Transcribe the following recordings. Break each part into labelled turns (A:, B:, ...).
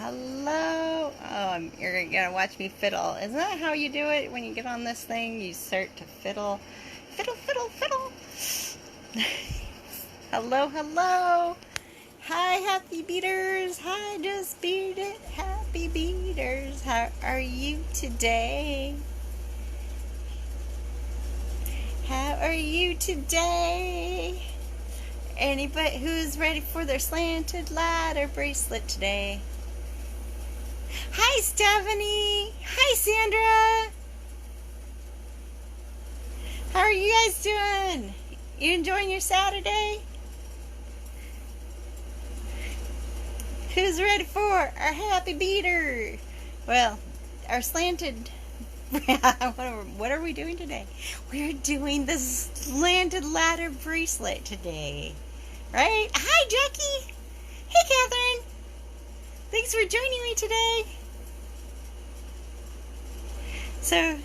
A: hello. Oh, you're gonna watch me fiddle. Isn't that how you do it when you get on this thing? You start to fiddle. Fiddle, fiddle, fiddle. Hello, hello. Hi, happy beaters. Hi, just beat it. Happy beaters. How are you today? How are you today? Anybody who's ready for their slanted ladder bracelet today? Hi, Stephanie. Hi, Sandra. How are you guys doing? You enjoying your Saturday? Who's ready for our happy beater? Well, our slanted... What are we doing today? We're doing the slanted ladder bracelet today. Right? Hi, Jackie. Hey, Catherine. Thanks for joining me today. So,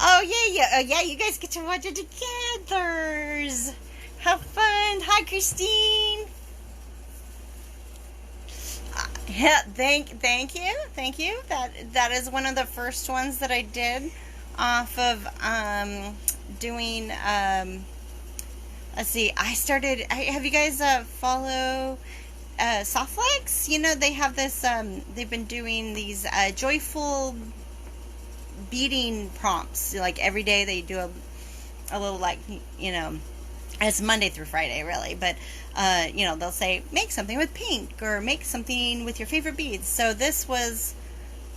A: yeah, you guys get to watch it together. Have fun. Hi, Christine. Yeah, thank you. That is one of the first ones that I did off of doing. Let's see. Have you guys follow SoftFlex? You know, they have this. They've been doing these joyful beading prompts. Like every day they do a little, like, you know. It's Monday through Friday, really, but, you know, they'll say, make something with pink, or make something with your favorite beads. So this was,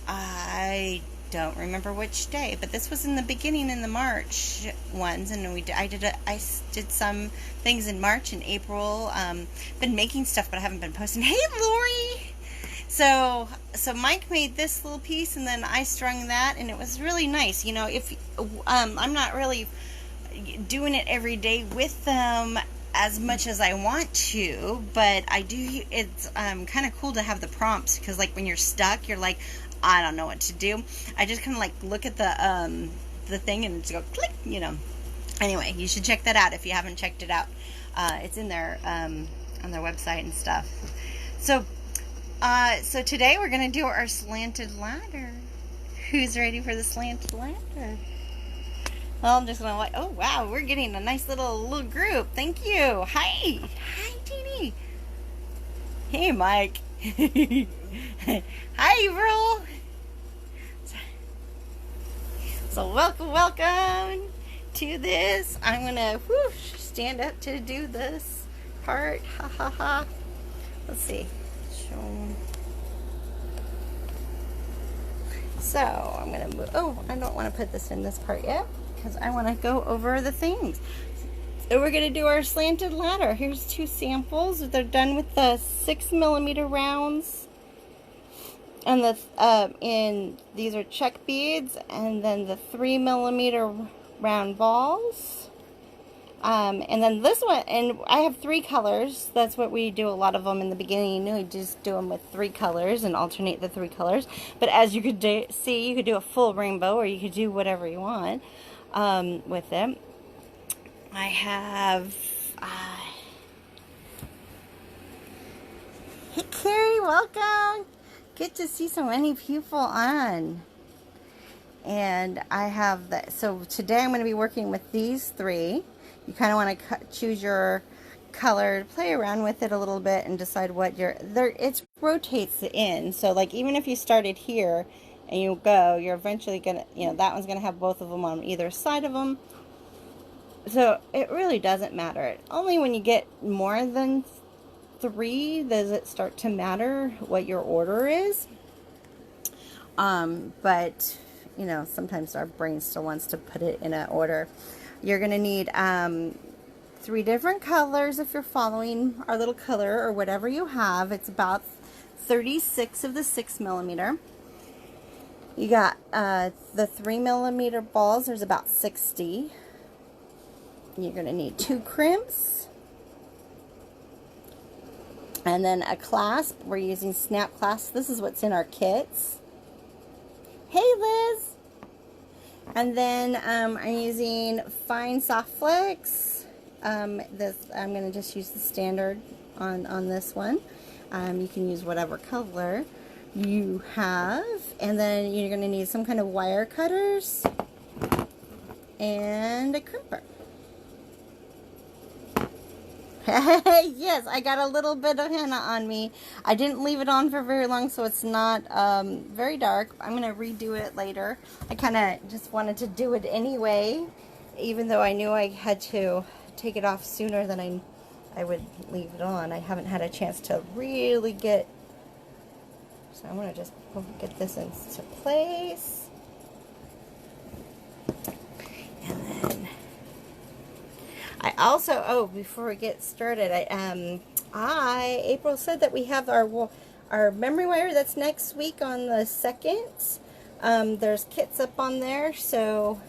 A: I don't remember which day, but this was in the beginning, in the March ones, and I did some things in March and April. Been making stuff, but I haven't been posting. Hey, Lori! So Mike made this little piece, and then I strung that, and it was really nice. You know, if, I'm not really doing it every day with them as much as I want to, but I do. It's kind of cool to have the prompts, because like when you're stuck, you're like, I don't know what to do. I just kind of like look at the thing and just go click, you know. Anyway, you should check that out if you haven't checked it out. It's in there on their website and stuff. So today we're gonna do our slanted ladder. Who's ready for the slanted ladder? Well, I'm just gonna like, oh wow, we're getting a nice little group. Thank you. Hi, Jeannie. Hey, Mike. Hi, April. So welcome to this. I'm gonna stand up to do this part. Ha ha ha. Let's see. So I'm gonna move. Oh, I don't want to put this in this part yet, because I want to go over the things. So we're going to do our slanted ladder. Here's two samples. They're done with the 6mm rounds, and these are check beads, and then the 3mm round balls. And then this one, and I have 3 colors. That's what we do a lot of them in the beginning. We just do them with 3 colors and alternate the 3 colors. But as you could see, you could do a full rainbow, or you could do whatever you want with it. I have, hey Carrie, welcome. Good to see so many people on. And I have that. So today I'm going to be working with these 3. You kind of want to choose your color, play around with it a little bit, and decide what it rotates in. So like, even if you started here and you go, you're eventually gonna, you know, that one's gonna have both of them on either side of them. So it really doesn't matter. Only when you get more than 3 does it start to matter what your order is. But you know, sometimes our brain still wants to put it in an order. You're going to need 3 different colors if you're following our little color, or whatever you have. It's about 36 of the 6mm. You got the 3mm balls. There's about 60. You're going to need 2 crimps. And then a clasp. We're using snap clasp. This is what's in our kits. Hey, Liz. And then I'm using fine SoftFlex. I'm going to just use the standard on this one. You can use whatever color you have, and then you're going to need some kind of wire cutters and a crimper. Yes, I got a little bit of henna on me. I didn't leave it on for very long, so it's not very dark. I'm going to redo it later. I kind of just wanted to do it anyway, even though I knew I had to take it off sooner than I would leave it on. I haven't had a chance to really get, so I'm going to just get this into place. And then I also, oh, before we get started, April said that we have our memory wire that's next week on the 2nd. There's kits up on there, so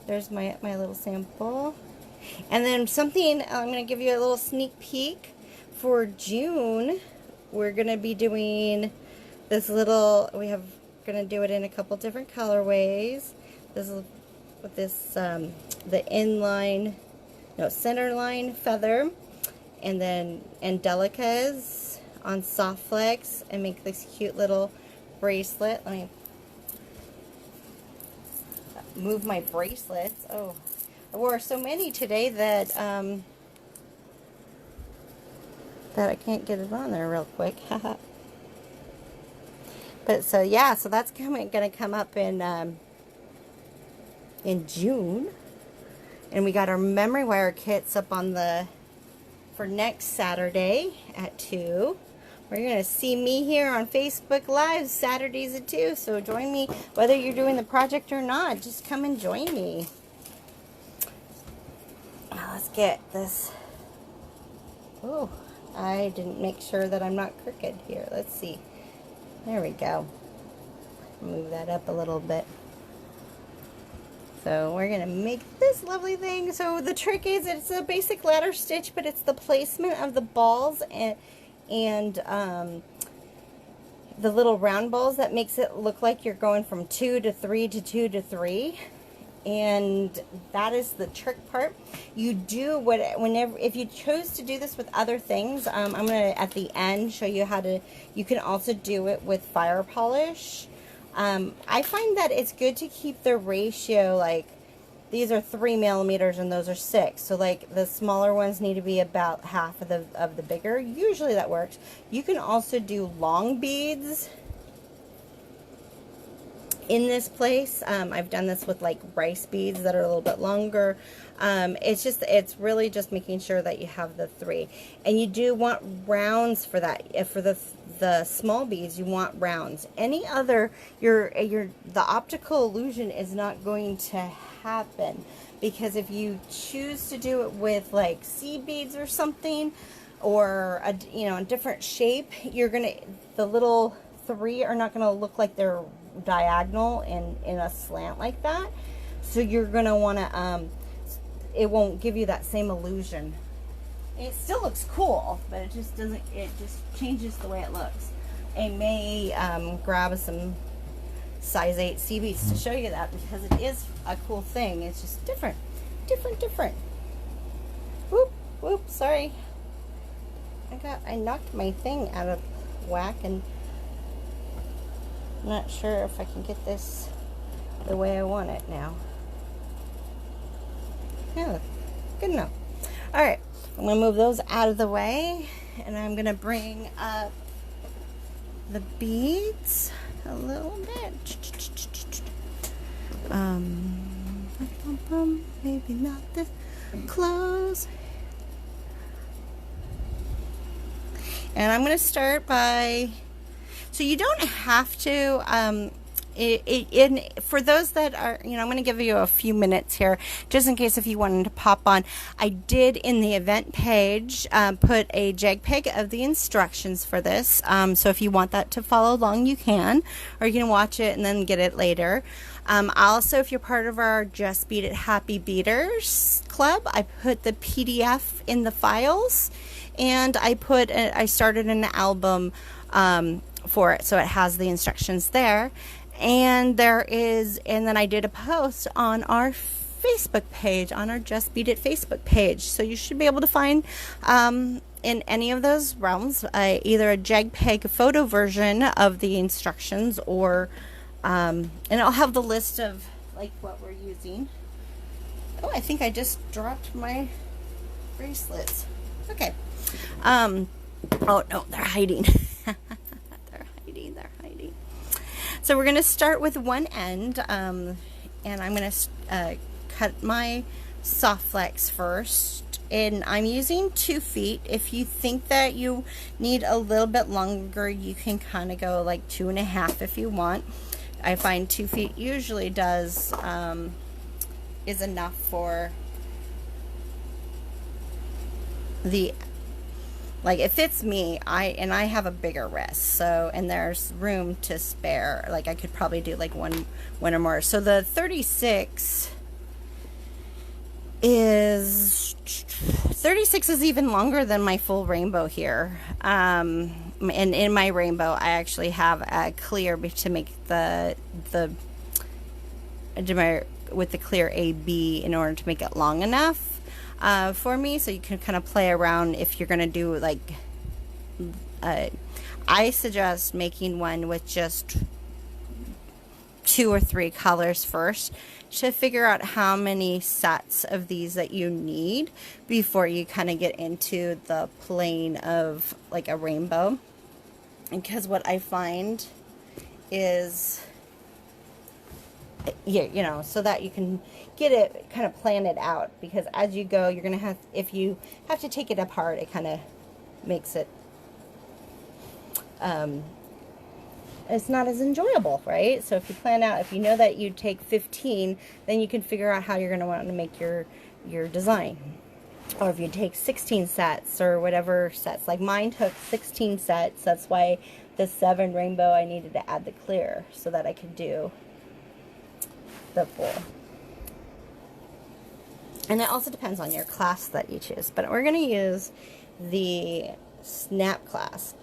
A: there's my little sample. And then something, I'm going to give you a little sneak peek for June. We're going to be doing this little, going to do it in a couple different colorways. This is with this, the inline, no, center line feather, and then Angelicas on SoftFlex, and make this cute little bracelet. Let me move my bracelets. Oh, I wore so many today that that I can't get it on there real quick. But so yeah, so that's going to come up in June. And we got our memory wire kits up on for next Saturday at 2. We're going to see me here on Facebook Live Saturdays at 2. So join me, whether you're doing the project or not. Just come and join me. Now let's get this. Oh, I didn't make sure that I'm not crooked here. Let's see. There we go. Move that up a little bit. So we're going to make this lovely thing. So the trick is, it's a basic ladder stitch, but it's the placement of the balls and the little round balls that makes it look like you're going from 2 to 3 to 2 to 3. And that is the trick part. You do if you chose to do this with other things, I'm going to at the end show you how to, you can also do it with fire polish. I find that it's good to keep the ratio, like these are 3 millimeters and those are 6. So like the smaller ones need to be about half of the bigger. Usually that works. You can also do long beads in this place. I've done this with like rice beads that are a little bit longer. It's really just making sure that you have the 3, and you do want rounds for that. For the small beads, you want rounds. Any other, the optical illusion is not going to happen, because if you choose to do it with like seed beads or something, or a different shape, the little 3 are not going to look like they're diagonal in a slant like that. So you're going to want to it won't give you that same illusion. It still looks cool, but it just doesn't, it just changes the way it looks. I may grab some size 8 sea beads to show you that, because it is a cool thing. It's just different. Whoop, whoop, sorry. I knocked my thing out of whack, and I'm not sure if I can get this the way I want it now. Yeah, good enough. Alright, I'm going to move those out of the way, and I'm going to bring up the beads a little bit. Maybe not this close. And I'm going to start by, so you don't have to, for those that are, I'm going to give you a few minutes here, just in case if you wanted to pop on. I did, in the event page, put a JPEG of the instructions for this. So if you want that to follow along, you can, or you can watch it and then get it later. Also, if you're part of our Just Beat It Happy Beaters Club, I put the PDF in the files, and I started an album for it, so it has the instructions there. And then I did a post on our Facebook page, on our Just Beat It Facebook page. So you should be able to find in any of those realms, either a JPEG photo version of the instructions, or and I'll have the list of like what we're using. Oh, I think I just dropped my bracelets. Okay. Oh no, they're hiding. They're hiding. So we're gonna start with one end, and I'm gonna cut my SoftFlex first. And I'm using 2 feet. If you think that you need a little bit longer, you can kind of go like 2.5 if you want. I find 2 feet usually is enough for the, like, it fits me. I have a bigger wrist, so, and there's room to spare. Like, I could probably do like one or more. So the 36 is even longer than my full rainbow here. And in my rainbow, I actually have a clear to make with the clear AB in order to make it long enough for me, so you can kind of play around if you're gonna do like I suggest making one with just 2 or 3 colors first to figure out how many sets of these that you need before you kind of get into the plane of like a rainbow. Because what I find is, you know, so that you can get it, kind of plan it out, because as you go, you're gonna have, if you have to take it apart, it kind of makes it it's not as enjoyable, right? So if you plan out, if you know that you take 15, then you can figure out how you're going to want to make your design. Or if you take 16 sets or whatever sets, like mine took 16 sets. That's why the 7 rainbow, I needed to add the clear so that I could do the full. And it also depends on your clasp that you choose. But we're going to use the snap clasp.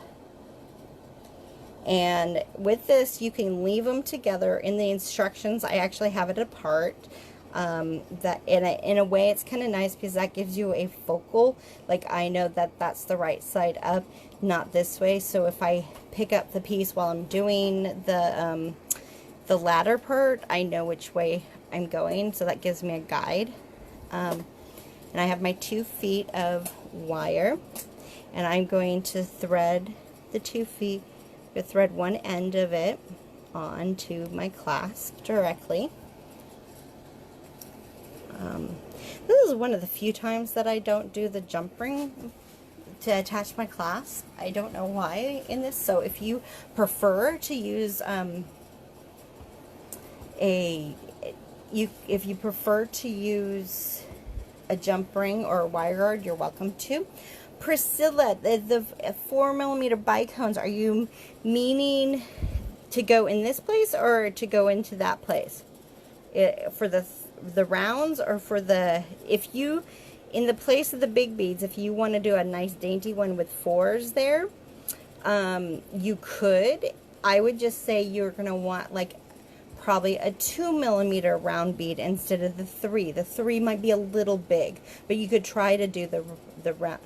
A: And with this, you can leave them together. In the instructions, I actually have it apart. That in a way, it's kind of nice because that gives you a focal. Like, I know that that's the right side up, not this way. So if I pick up the piece while I'm doing the ladder part, I know which way I'm going. So that gives me a guide. And I have my 2 feet of wire, and I'm going to thread the 2 feet. Thread one end of it onto my clasp directly. This is one of the few times that I don't do the jump ring to attach my clasp. I don't know why in this. So if you prefer to use if you prefer to use a jump ring or a wire guard, you're welcome to. Priscilla, the 4mm bicones, are you meaning to go in this place or to go into that place? For the rounds, or for the, if you, in the place of the big beads, if you want to do a nice dainty one with 4s there, you could. I would just say you're going to want like probably a 2mm round bead instead of the 3. The 3 might be a little big, but you could try to do the round.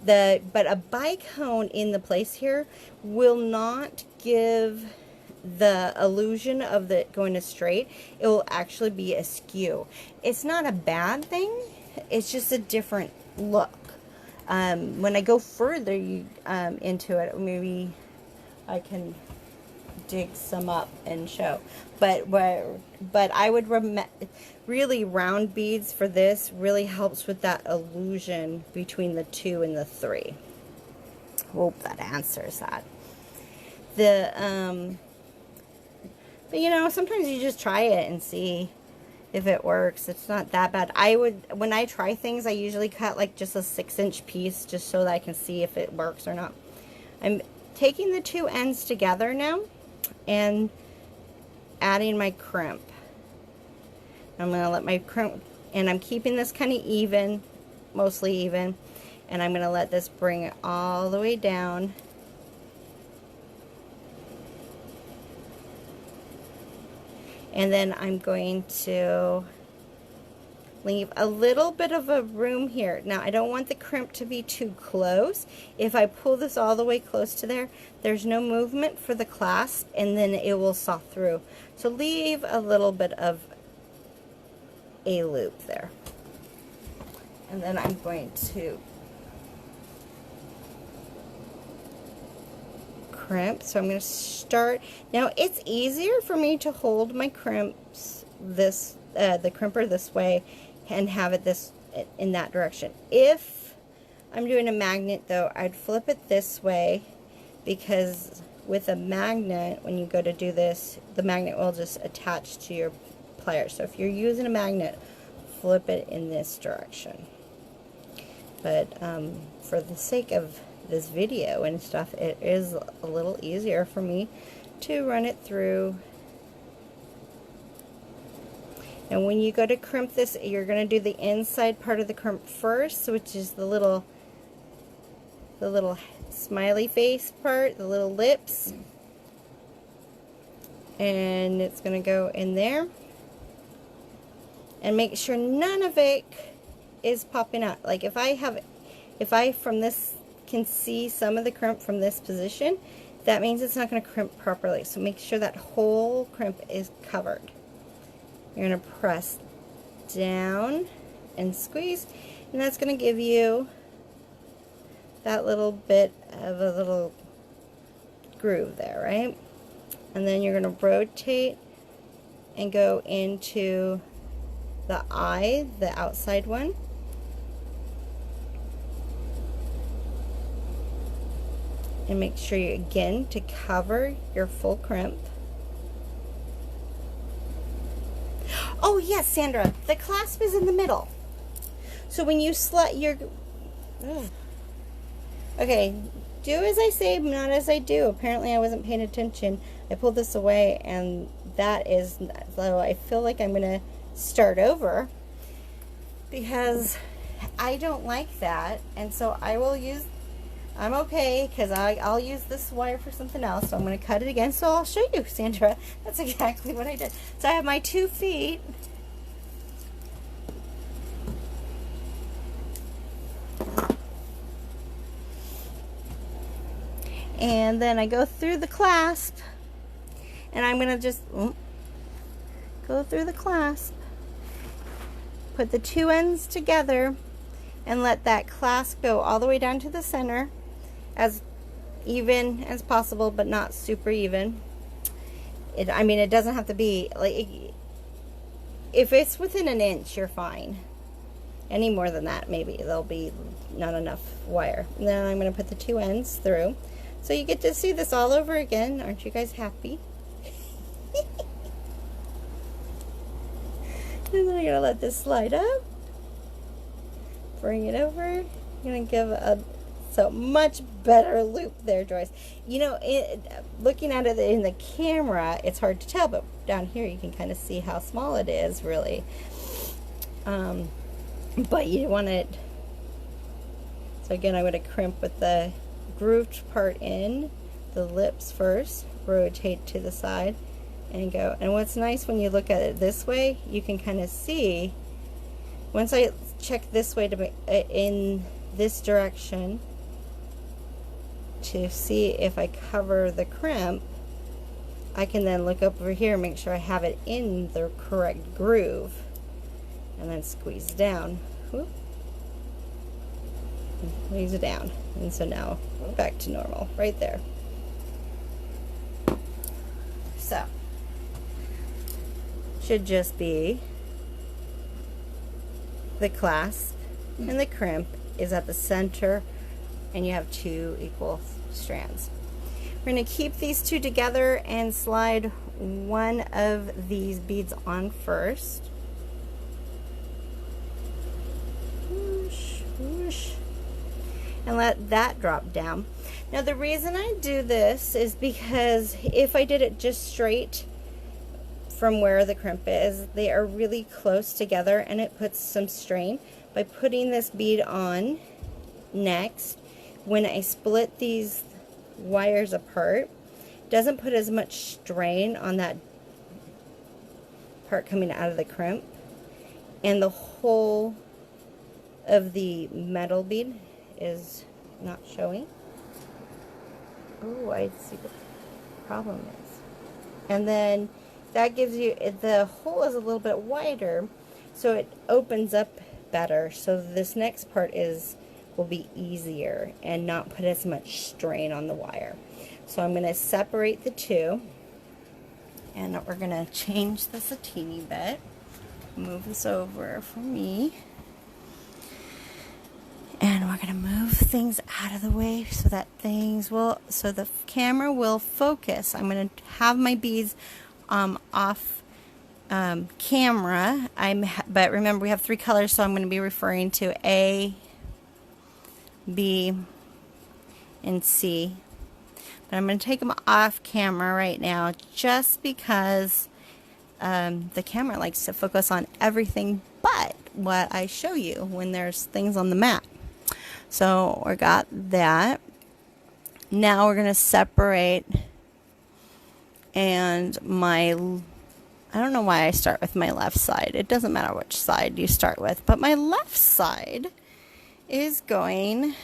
A: But a bicone in the place here will not give the illusion of the going to straight. It will actually be askew. It's not a bad thing. It's just a different look. When I go further into it, maybe I can dig some up and show. But I would really, round beads for this really helps with that illusion between the 2 and the 3. Hope that answers that. But you know, sometimes you just try it and see if it works. It's not that bad. When I try things, I usually cut like just a 6-inch piece just so that I can see if it works or not. I'm taking the 2 ends together now and adding my crimp. I'm going to let my crimp, and I'm keeping this kind of even, mostly even, and I'm going to let this bring it all the way down. And then I'm going to leave a little bit of a room here. Now, I don't want the crimp to be too close. If I pull this all the way close to there, there's no movement for the clasp, and then it will saw through. So leave a little bit of a loop there. And then I'm going to crimp. So I'm going to start. Now, it's easier for me to hold my crimps the crimper this way and have it this in that direction. If I'm doing a magnet though, I'd flip it this way, because with a magnet, when you go to do this, the magnet will just attach to your pliers. So if you're using a magnet, flip it in this direction. But for the sake of this video and stuff, it is a little easier for me to run it through. And when you go to crimp this, you're going to do the inside part of the crimp first, which is the little smiley face part, the little lips. And it's going to go in there. And make sure none of it is popping out. Like if I from this can see some of the crimp from this position, that means it's not going to crimp properly. So make sure that whole crimp is covered. You're going to press down and squeeze, and that's going to give you that little bit of a little groove there, right? And then you're going to rotate and go into the eye, the outside one. And make sure you, again, to cover your full crimp. Oh yes, Sandra, the clasp is in the middle. So when you slut your... Okay, do as I say, not as I do. Apparently I wasn't paying attention. I pulled this away, and that is... So I feel like I'm going to start over, because I don't like that. And so I will use... I'm okay, because I'll use this wire for something else. So I'm going to cut it again. So I'll show you, Sandra. That's exactly what I did. So I have my 2 feet. And then I go through the clasp. And I'm going to just go through the clasp. Put the 2 ends together. And let that clasp go all the way down to the center. As even as possible, but not super even. I mean, it doesn't have to be like, if it's within an inch, you're fine. Any more than that, maybe there'll be not enough wire. And then I'm going to put the 2 ends through, so you get to see this all over again. Aren't you guys happy? And then I'm going to let this slide up, bring it over. I'm going to give a much better loop there, Joyce. You know, looking at it in the camera, it's hard to tell, but down here you can kind of see how small it is, really. But you want it... So again, I'm going to crimp with the grooved part in, the lips first, rotate to the side, and go. And what's nice when you look at it this way, you can kind of see, once I check this way to in this direction, to see if I cover the crimp, I can then look up over here and make sure I have it in the correct groove, and then squeeze down. Whoop. And squeeze it down. And so now back to normal right there. So should just be the clasp and the crimp is at the center, and you have 2 equal strands. We're going to keep these 2 together and slide one of these beads on first. Whoosh, whoosh. And let that drop down. Now the reason I do this is because if I did it just straight from where the crimp is, they are really close together, and it puts some strain. By putting this bead on next, when I split these wires apart, it doesn't put as much strain on that part coming out of the crimp, and the whole of the metal bead is not showing. Oh, I see what the problem is. And then that gives you, the hole is a little bit wider, so it opens up better. So this next part will be easier and not put as much strain on the wire. So I'm going to separate the two, and we're going to change this a teeny bit. Move this over for me. And we're going to move things out of the way so that so the camera will focus. I'm going to have my beads off camera. But remember, we have 3 colors, so I'm going to be referring to A, B, and C. But I'm going to take them off camera right now just because the camera likes to focus on everything but what I show you when there's things on the mat. So we got that. Now we're going to separate, and I don't know why I start with my left side. It doesn't matter which side you start with, but my left side is going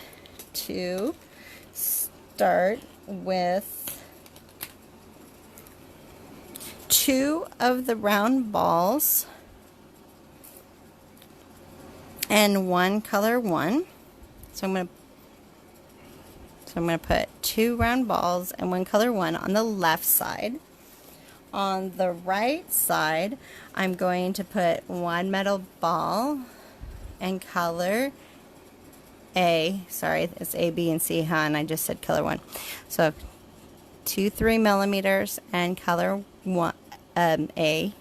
A: to start with 2 of the round balls and 1 color 1. So I'm going to put 2 round balls and 1 color 1 on the left side. On the right side, I'm going to put 1 metal ball and color A. Sorry, it's A, B, and C, huh? And I just said color 1. So 2 3mm and color 1 A,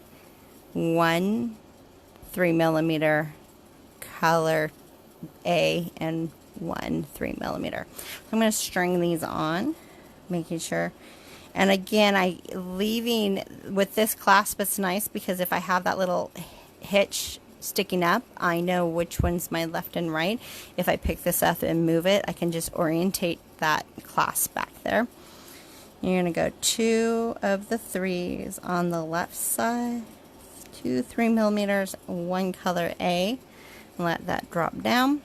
A: 1 3mm color A, and 1 3mm. So I'm going to string these on, making sure. And again, leaving with this clasp, it's nice because if I have that little hitch sticking up, I know which one's my left and right. If I pick this up and move it, I can just orientate that clasp back there. You're going to go 2 of the 3s on the left side, 2 3mm, 1 color A, and let that drop down.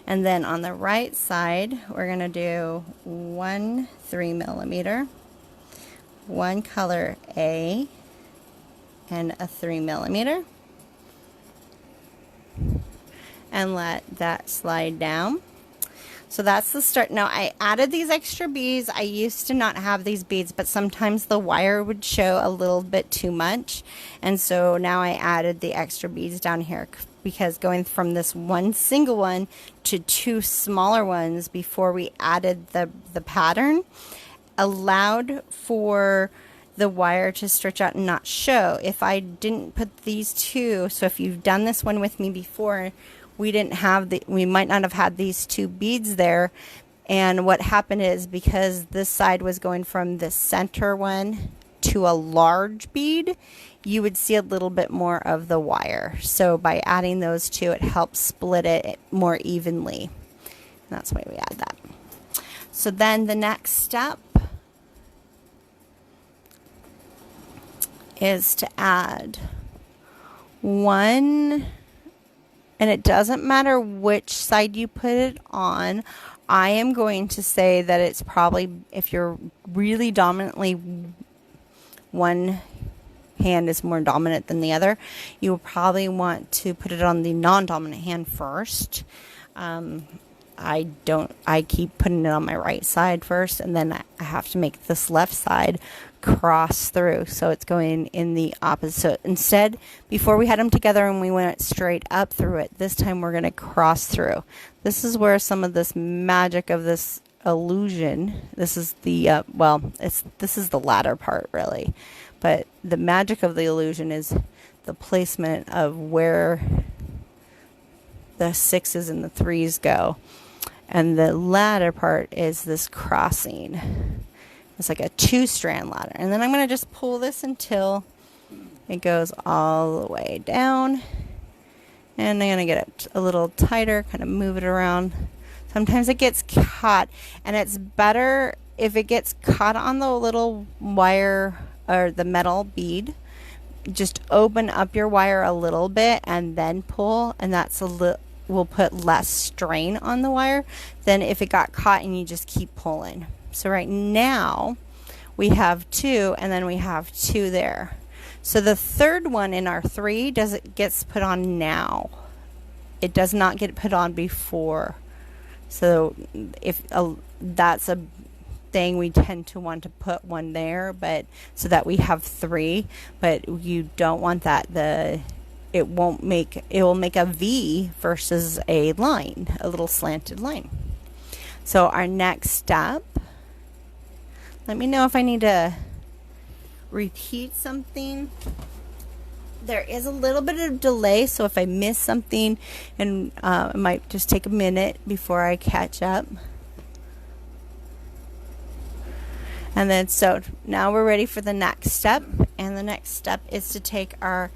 A: And then on the right side, we're going to do 1 3mm, 1 color A, and a 3mm, and let that slide down. So that's the start. Now I added these extra beads. I used to not have these beads, but sometimes the wire would show a little bit too much, and so now I added the extra beads down here, because going from this one single one to 2 smaller ones before we added the pattern allowed for the wire to stretch out and not show. If I didn't put these 2, so if you've done this one with me before, we might not have had these 2 beads there. And what happened is, because this side was going from the center one to a large bead, you would see a little bit more of the wire. So by adding those 2, it helps split it more evenly. And that's why we add that. So then the next step is to add 1, and it doesn't matter which side you put it on. I am going to say that it's probably, if you're really dominantly, one hand is more dominant than the other, you will probably want to put it on the non-dominant hand first. I keep putting it on my right side first, and then I have to make this left side cross through, so it's going in the opposite. Instead, before we had them together and we went straight up through it, this time we're going to cross through. This is where some of this magic of this illusion, this is the this is the latter part really, but the magic of the illusion is the placement of where the 6s and the 3s go, and the latter part is this crossing. It's like a 2-strand ladder. And then I'm going to just pull this until it goes all the way down. And I'm going to get it a little tighter, kind of move it around. Sometimes it gets caught, and it's better if it gets caught on the little wire or the metal bead. just open up your wire a little bit and then pull, and that's a little, will put less strain on the wire than if it got caught and you just keep pulling. So right now we have 2, and then we have 2 there. So the third one in our 3 gets put on now. It does not get put on before. So if that's a thing, we tend to want to put one there, but so that we have 3, but you don't want that. It will make a V versus a line, a little slanted line. So our next step, let me know if I need to repeat something. There is a little bit of delay, so if I miss something, and it might just take a minute before I catch up. And then so now we're ready for the next step, and the next step is to take our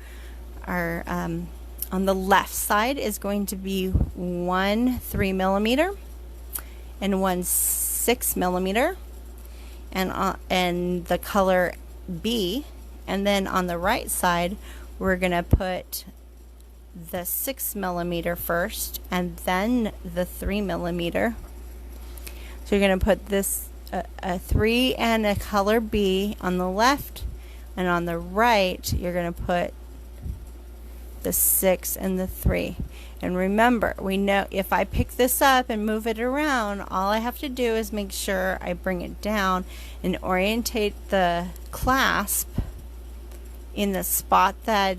A: on the left side is going to be 1 3mm and 1 6mm, and the color B, and then on the right side we're gonna put the 6mm first and then the 3mm. So you're gonna put this a 3 and a color B on the left, and on the right you're gonna put the 6 and the 3. And remember, we know if I pick this up and move it around, all I have to do is make sure I bring it down and orientate the clasp in the spot that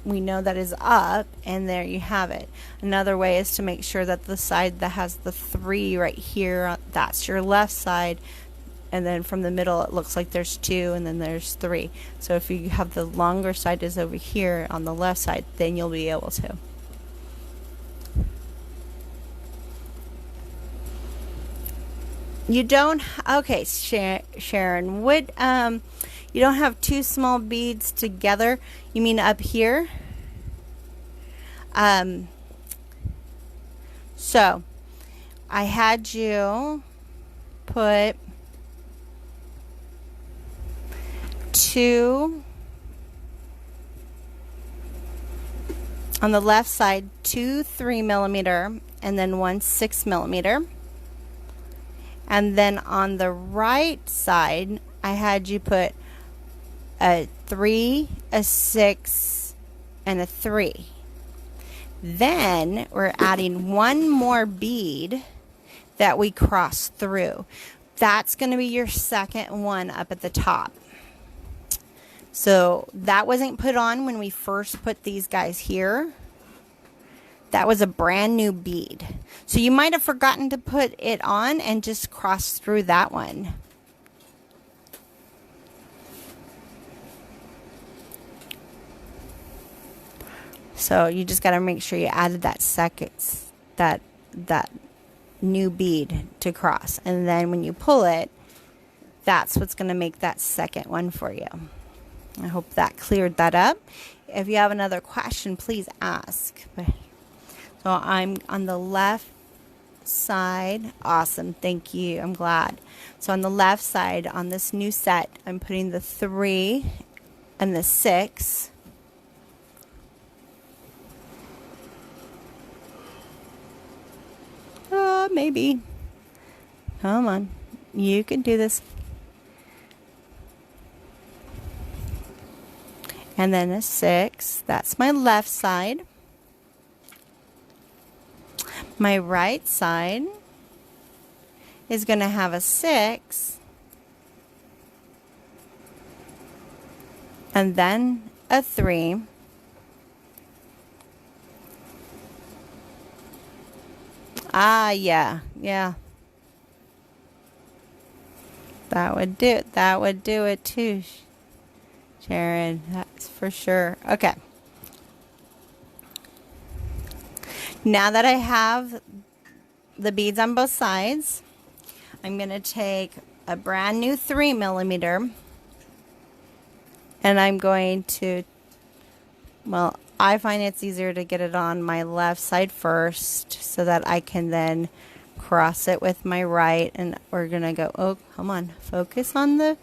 A: we know that is up, and there you have it. Another way is to make sure that the side that has the 3 right here, that's your left side, and then from the middle it looks like there's 2 and then there's 3. So if you have the longer side is over here on the left side, then you'll be able to. You don't, okay, Sharon, would you don't have 2 small beads together? You mean up here? So I had you put 2 on the left side, 2 3mm, and then 1 6mm. And then on the right side, I had you put a 3, a 6, and a 3. Then we're adding 1 more bead that we cross through. That's going to be your second one up at the top. So that wasn't put on when we first put these guys here. That was a brand new bead. So you might have forgotten to put it on and just cross through that one. So you just got to make sure you added that second, that new bead to cross. And then when you pull it, that's what's going to make that second one for you. I hope that cleared that up. If you have another question, please ask. So I'm on the left side. Awesome. Thank you. I'm glad. So on the left side on this new set, I'm putting the 3 and the 6. Maybe. Come on. You can do this. And then a 6. That's my left side. My right side is going to have a 6 and then a 3. Yeah. That would do it. That would do it too, Sharon. That's for sure. Okay. Now that I have the beads on both sides, I'm going to take a brand new 3mm, and I'm going to, well, I find it's easier to get it on my left side first so that I can then cross it with my right, and we're going to go, oh, come on, focus on the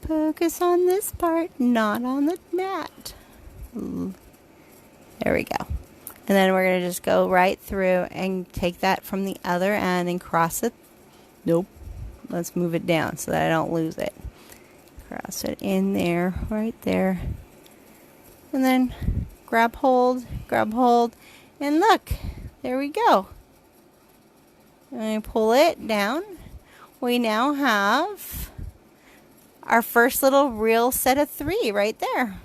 A: Focus on this part, not on the mat. There we go. And then we're going to just go right through and take that from the other end and cross it. Nope. Let's move it down so that I don't lose it. Cross it in there, right there. And then grab hold, and look, there we go. And I pull it down. We now have our first little real set of 3 right there.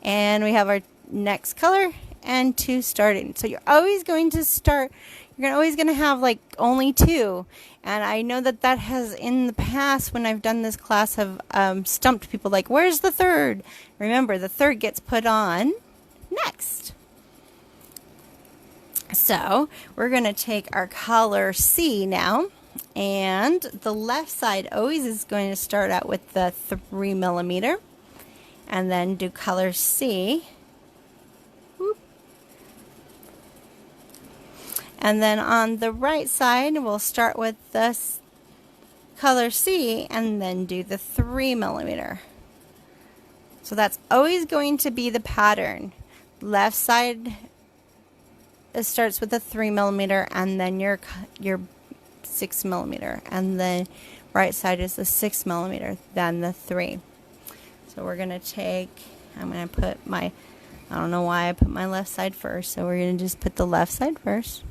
A: And we have our next color and 2 starting. So you're always going to start, you're always going to have like only 2. And I know that that has in the past when I've done this class have stumped people like, where's the 3rd? Remember, the 3rd gets put on next. So we're going to take our color C now. And the left side always is going to start out with the 3mm. And then do color C. Whoop. And then on the right side, we'll start with this color C and then do the 3mm. So that's always going to be the pattern. Left side, it starts with a 3mm and then your 6mm. And then right side is the 6mm, then the 3. So we're going to take, I'm going to put my, I don't know why I put my left side first. So we're going to just put the left side first.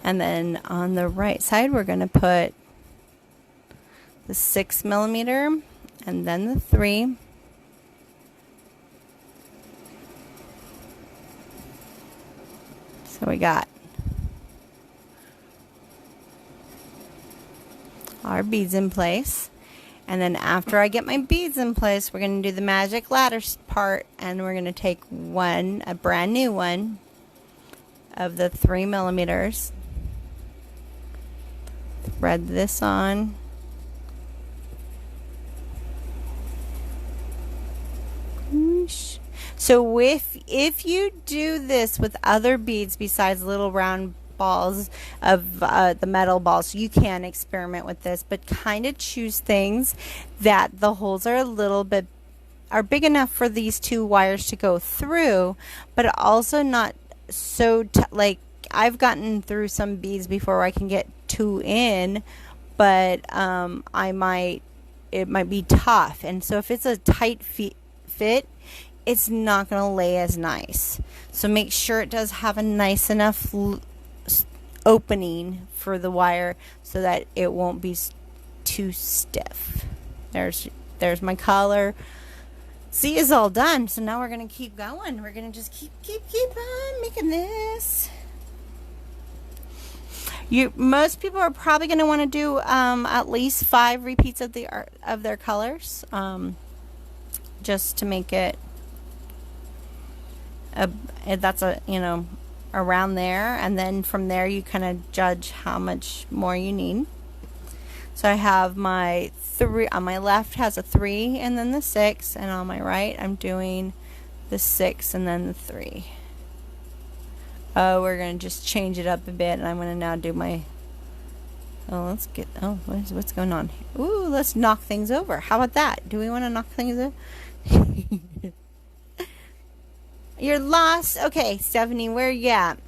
A: And then on the right side, we're going to put the 6mm and then the 3. So we got our beads in place. And then after I get my beads in place, we're going to do the magic ladder part, and we're going to take a brand new one of the 3mm. Thread this on. So if you do this with other beads besides little round balls of the metal balls, you can experiment with this, but kind of choose things that the holes are are big enough for these 2 wires to go through, but also not so like I've gotten through some beads before where I can get 2 in, but it might be tough. And so if it's a tight fit, it's not going to lay as nice. So make sure it does have a nice enough opening for the wire so that it won't be too stiff. There's my color. C is all done. So now we're going to keep going. We're going to just keep on making this. Most people are probably going to want to do at least 5 repeats of their colors, just to make it around there, and then from there you kind of judge how much more you need. So I have my 3 on my left has a 3 and then the 6, and on my right I'm doing the 6 and then the 3. We're going to just change it up a bit, and I'm going to now do my, what's going on here? Ooh, let's knock things over. How about that? Do we want to knock things over? You're lost? Okay, Stephanie, where you at?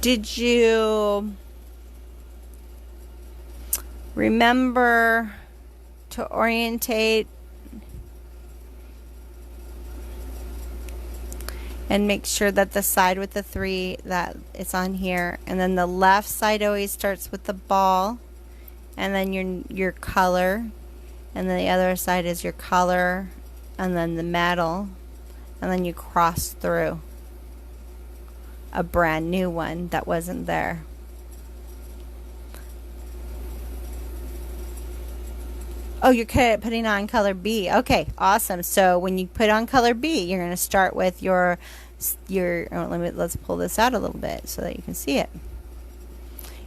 A: Did you remember to orientate and make sure that the side with the 3 that it's on here, and then the left side always starts with the ball, and then your color, and then the other side is your color, and then the metal, and then you cross through a brand new one that wasn't there. Oh, you're putting on color B. Okay, awesome. So when you put on color B, you're going to start with let's pull this out a little bit so that you can see it.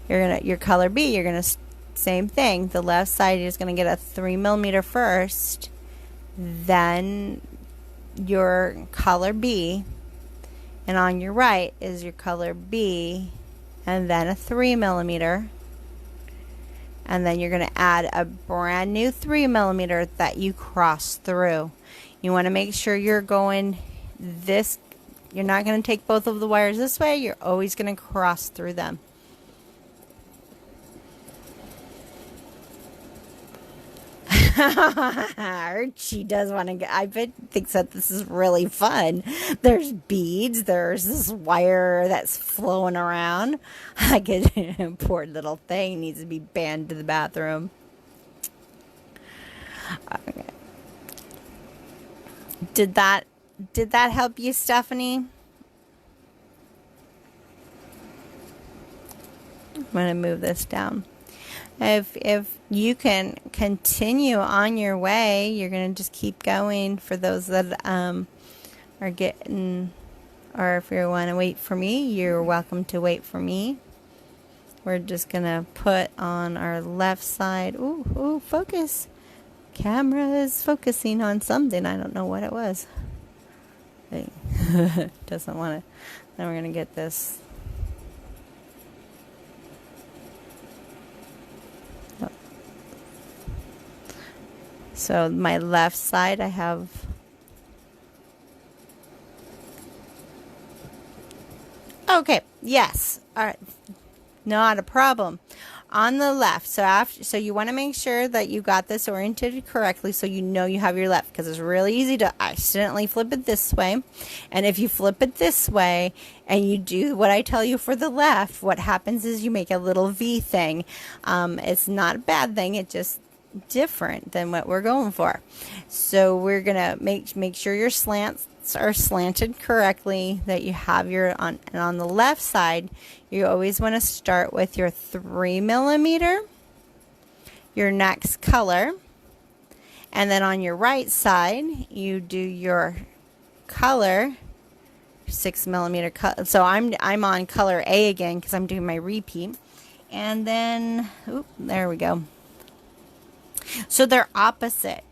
A: Your color B, you're going to same thing. The left side is going to get a 3mm first, then your color B, and on your right is your color B, and then a 3mm, and then you're going to add a brand new 3mm that you cross through. You want to make sure you're going this, you're not going to take both of the wires this way, you're always going to cross through them. Archie does want to get, I bet thinks that this is really fun. There's beads, there's this wire that's flowing around. I could, poor little thing needs to be banned to the bathroom. Okay. Did that help you, Stephanie? I'm going to move this down. If you can continue on your way, you're going to just keep going. For those that are getting, or if you want to wait for me, you're welcome to wait for me. We're just going to put on our left side. Ooh, focus. Camera is focusing on something. I don't know what it was. Doesn't want to. Then we're going to get this. So my left side, I have okay, yes, all right, not a problem. On the left, so you want to make sure that you got this oriented correctly, so you know you have your left, because it's really easy to accidentally flip it this way. And if you flip it this way and you do what I tell you for the left, what happens is you make a little V thing. It's not a bad thing, it just different than what we're going for. So we're gonna make sure your slants are slanted correctly, that you have your on, and on the left side you always want to start with your 3mm, your next color, and then on your right side you do your color 6mm cut. So I'm on color A again because I'm doing my repeat, and then there we go. So they're opposite.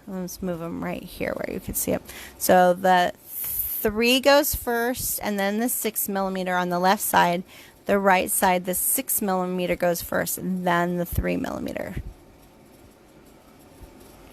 A: Let's move them right here where you can see it. So the 3 goes first, and then the 6mm on the left side. The right side, the 6mm goes first, and then the 3mm.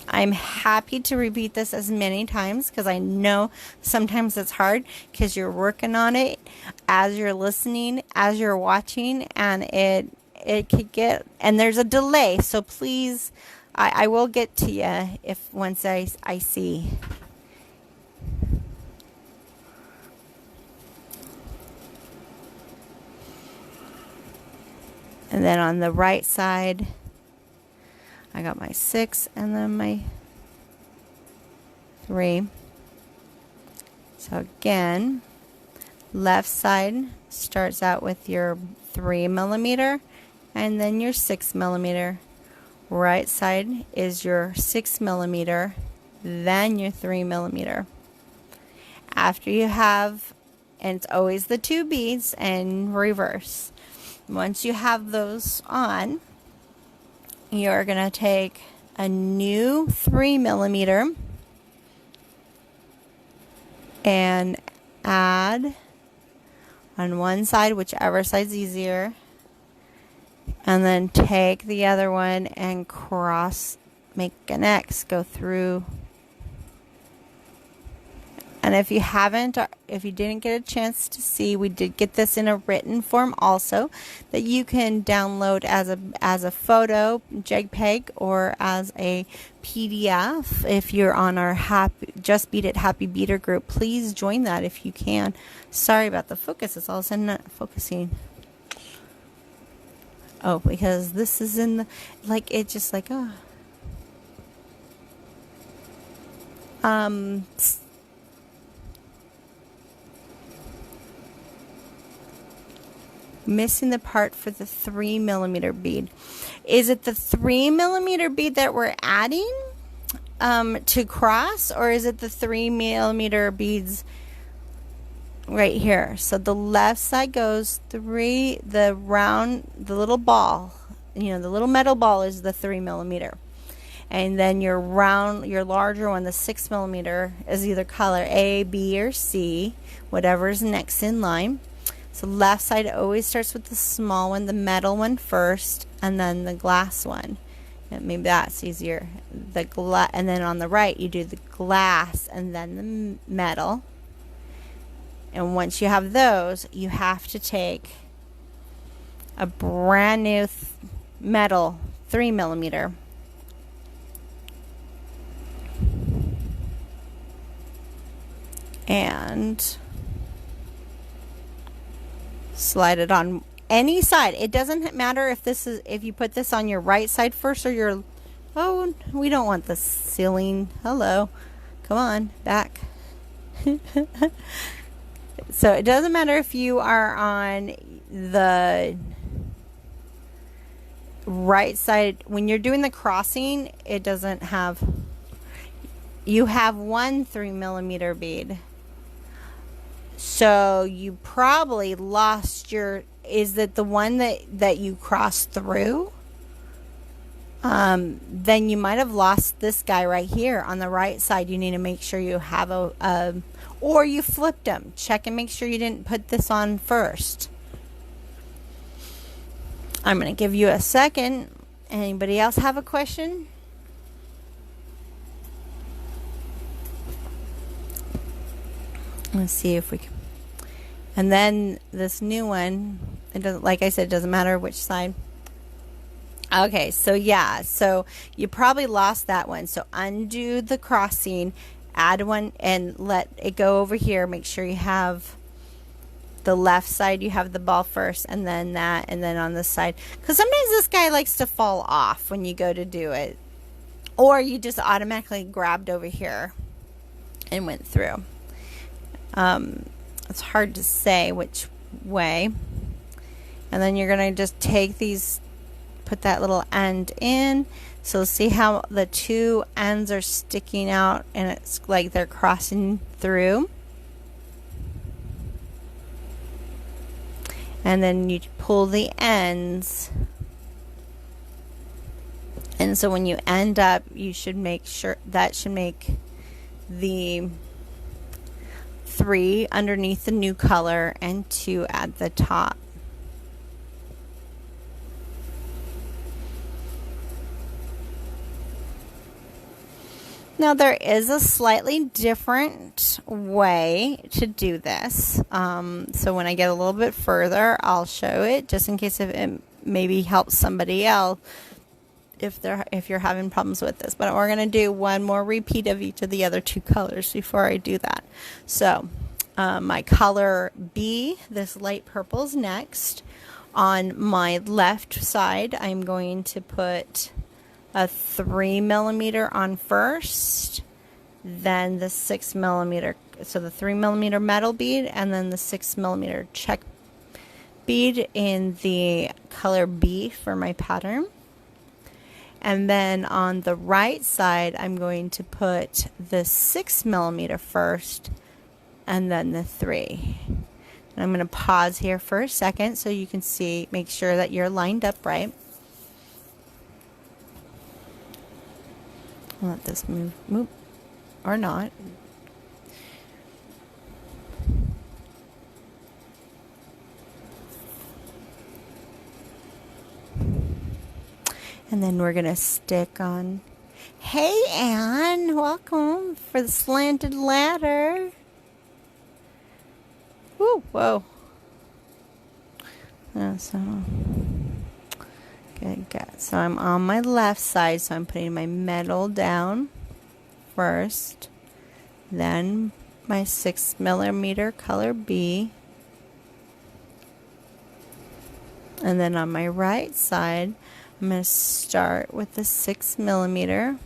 A: I'm happy to repeat this as many times because I know sometimes it's hard because you're working on it as you're listening, as you're watching, and it could get, and there's a delay, so please, I will get to you if once I see. And then on the right side, I got my 6 and then my 3. So again, left side starts out with your 3mm and then your 6mm. Right side is your 6mm, then your 3mm. After you have, and it's always the 2 beads and reverse. Once you have those on, you're going to take a new 3mm and add on one side, whichever side's easier, and then take the other one and cross, make an X, go through. And if you haven't, or if you didn't get a chance to see, we did get this in a written form also that you can download as a photo, JPEG, or as a PDF. If you're on our Just Beat It Happy Beater group, please join that if you can. Sorry about the focus; it's all of a sudden not focusing. Oh, because this is in the, like, it's just like, oh. Missing the part for the 3mm bead. Is it the 3mm bead that we're adding to cross, or is it the 3mm beads right here? So the left side goes 3, the round, the little ball you know, the little metal ball is the 3mm. And then your round, your larger one, the 6mm, is either color A, B, or C, whatever's next in line. So left side always starts with the small one, the metal one first, and then the glass one. And maybe that's easier. And then on the right, you do the glass and then the metal. And once you have those, you have to take a brand new metal 3mm. And slide it on any side. It doesn't matter if you put this on your right side first or your, oh, we don't want the ceiling. Hello. Come on, back. So it doesn't matter if you are on the right side. When you're doing the crossing, it doesn't have, you have one 3mm bead. So you probably lost your, is that the one that you crossed through? Then you might have lost this guy right here on the right side. You need to make sure you have or you flipped them. Check and make sure you didn't put this on first. I'm going to give you a second. Anybody else have a question? Let's see if we can. And then this new one, it doesn't, like I said, it doesn't matter which side. Okay, so yeah, so you probably lost that one. So undo the crossing, add one, and let it go over here. Make sure you have the left side, you have the ball first, and then that, and then on this side. Because sometimes this guy likes to fall off when you go to do it. Or you just automatically grabbed over here and went through. It's hard to say which way. And then you're going to just take these, put that little end in. So see how the two ends are sticking out and it's like they're crossing through. And then you pull the ends. And so when you end up, you should make sure that should make the 3 underneath the new color and 2 at the top. Now there is a slightly different way to do this. So when I get a little bit further, I'll show it just in case if it maybe helps somebody else if you're having problems with this. But we're going to do one more repeat of each of the other 2 colors before I do that. So my color B, this light purple, is next. On my left side, I'm going to put a 3mm on first, then the 6mm, so the 3mm metal bead, and then the 6mm check bead in the color B for my pattern. And then on the right side, I'm going to put the 6mm first, and then the 3. And I'm going to pause here for a second so you can see, make sure that you're lined up right. Let this move, or not. And then we're going to stick on. Hey, Anne, welcome for the slanted ladder. Woo, whoa. So, good. So I'm on my left side, so I'm putting my metal down first, then my 6mm color B, and then on my right side, I'm going to start with the 6mm.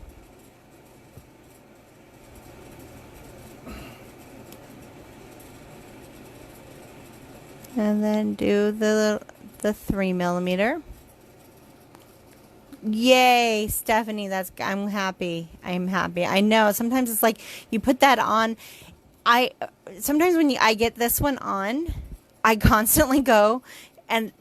A: And then do the 3mm. Yay, Stephanie, I'm happy. I'm happy. I know sometimes it's like you put that on. Sometimes when I get this one on, I constantly go and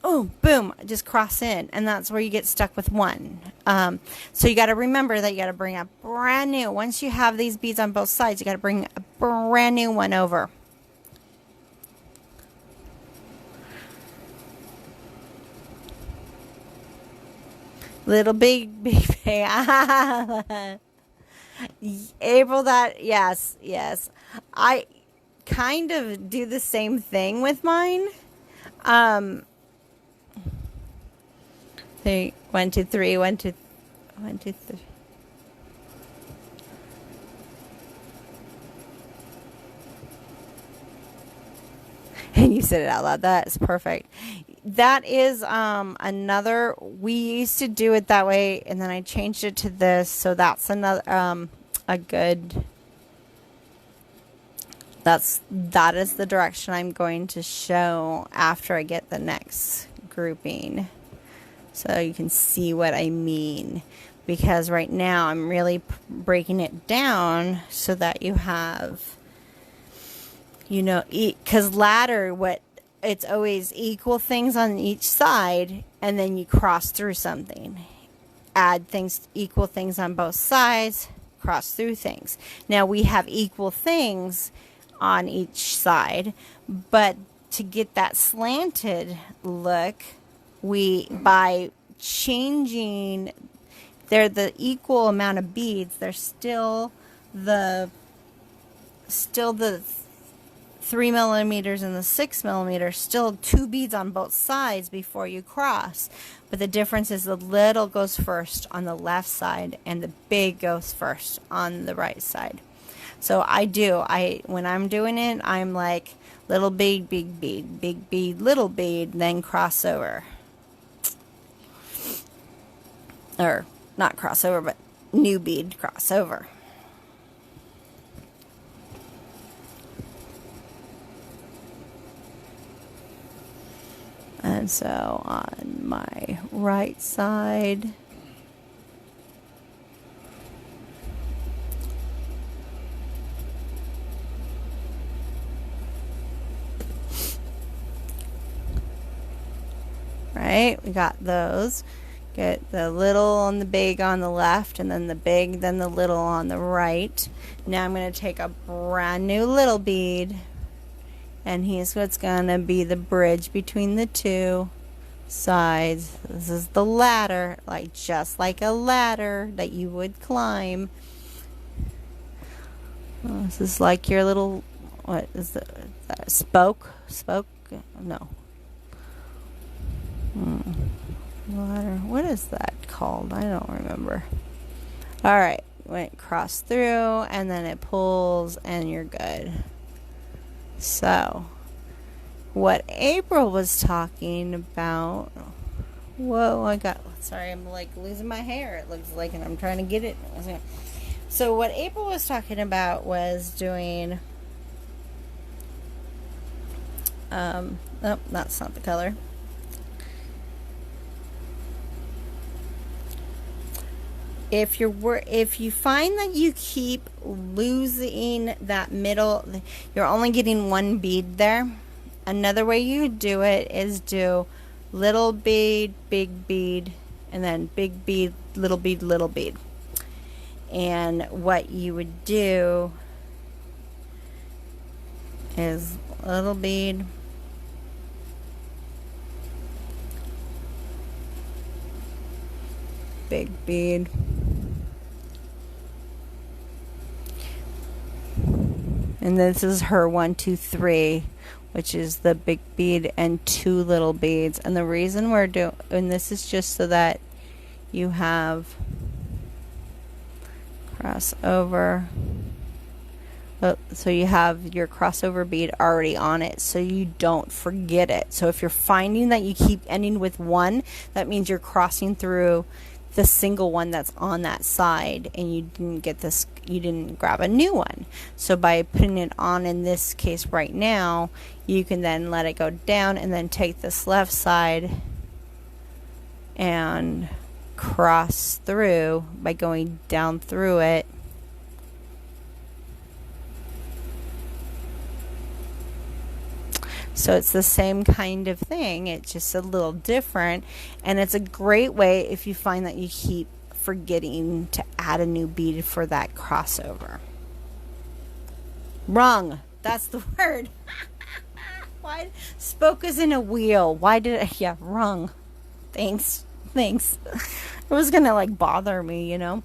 A: oh, boom, just cross in, and that's where you get stuck with one. So you got to remember that you got to bring a brand new, once you have these beads on both sides, you got to bring a brand new one over. Little big April, that, yes, I kind of do the same thing with mine. 3, 1, 2, 3, 1, 2, 1, 2, 3. And you said it out loud. That's perfect. That is another, we used to do it that way, and then I changed it to this, so that's another a good, that is the direction I'm going to show after I get the next grouping, so you can see what I mean, because right now I'm really breaking it down so that you have, you know, because ladder, what, it's always equal things on each side, and then you cross through something. Add things, equal things on both sides, cross through things. Now we have equal things on each side, but to get that slanted look, we, by changing, they're the equal amount of beads, they're still the 3 millimeters and the 6 millimeters, still 2 beads on both sides before you cross. But the difference is the little goes first on the left side and the big goes first on the right side. So when I'm doing it, I'm like little bead, big bead, little bead, then crossover. Or not crossover, but new bead, crossover. And so on my right side, right, we got those. Get the little and the big on the left, and then the big, then the little on the right. Now I'm going to take a brand new little bead, and here's what's going to be the bridge between the two sides. This is the ladder, like just like a ladder that you would climb. This is like your little, what is that, spoke? No. Ladder. What is that called? I don't remember. Alright, went cross through, and then it pulls, and you're good. So, what April was talking about, whoa, sorry, I'm like losing my hair, it looks like, and I'm trying to get it. So what April was talking about was doing, oh, that's not the color. If you find that you keep losing that middle, you're only getting one bead there. Another way you do it is do little bead, big bead, and then big bead, little bead, little bead. And what you would do is little bead, big bead, and this is her 1, 2, 3, which is the big bead and 2 little beads. And the reason we're doing, and this is just so that you have crossover, so you have your crossover bead already on it, so you don't forget it. So if you're finding that you keep ending with one, that means you're crossing through the single one that's on that side, and you didn't get this, you didn't grab a new one. So by putting it on, in this case right now, you can then let it go down and then take this left side and cross through by going down through it. So it's the same kind of thing, it's just a little different, and it's a great way if you find that you keep forgetting to add a new bead for that crossover. Wrong. That's the word. Why? Spoke as in a wheel. Why did I? Yeah, wrong. Thanks. It was gonna like bother me, you know.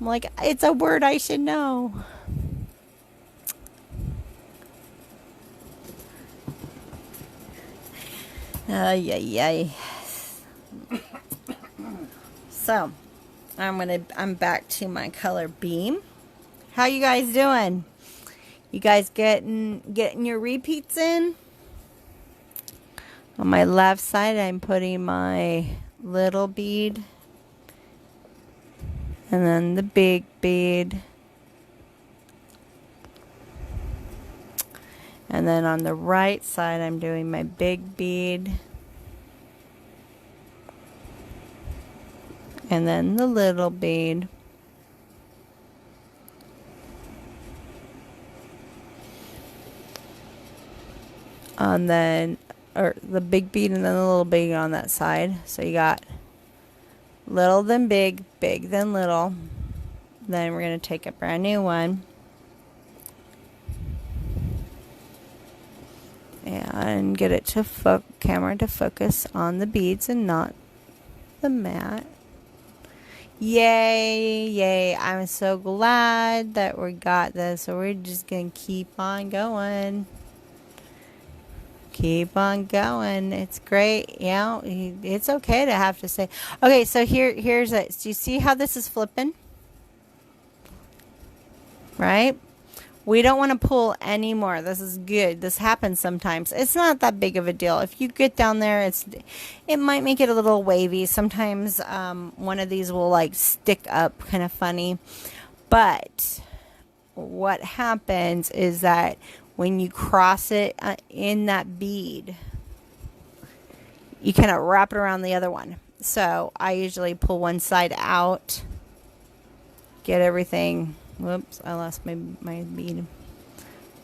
A: I'm like, it's a word I should know. Yeah. So, I'm back to my color beam. How you guys doing? You guys getting your repeats in? On my left side, I'm putting my little bead, and then the big bead, and then on the right side, I'm doing my big bead, and then the little bead. And then, or the big bead and then the little bead on that side. So you got little then big, big then little. Then we're going to take a brand new one and get it to camera to focus on the beads and not the mat. Yay, I'm so glad that we got this. So we're just going to keep on going. Keep on going. It's great. Yeah, it's okay to have to say. Okay, so here's it. Do you see how this is flipping? Right? We don't want to pull anymore. This is good. This happens sometimes. It's not that big of a deal. If you get down there, it might make it a little wavy. Sometimes one of these will like stick up kind of funny. But what happens is that when you cross it in that bead, you kind of wrap it around the other one. So I usually pull one side out, get everything, whoops, I lost my bead,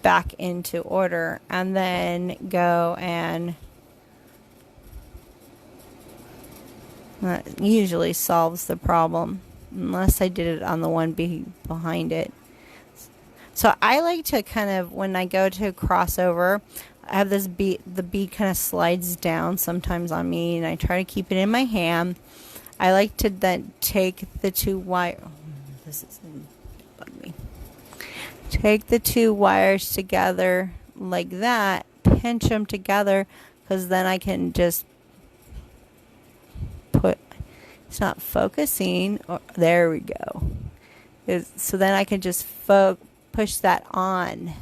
A: back into order, and then go and that usually solves the problem, unless I did it on the one behind it. So I like to kind of, when I go to crossover, I have this bead, the bead kind of slides down sometimes on me, and I try to keep it in my hand. I like to then take the two wire, this is bug me. Take the two wires together like that, pinch them together, because then I can just put, it's not focusing, there we go. So then I can just push that on,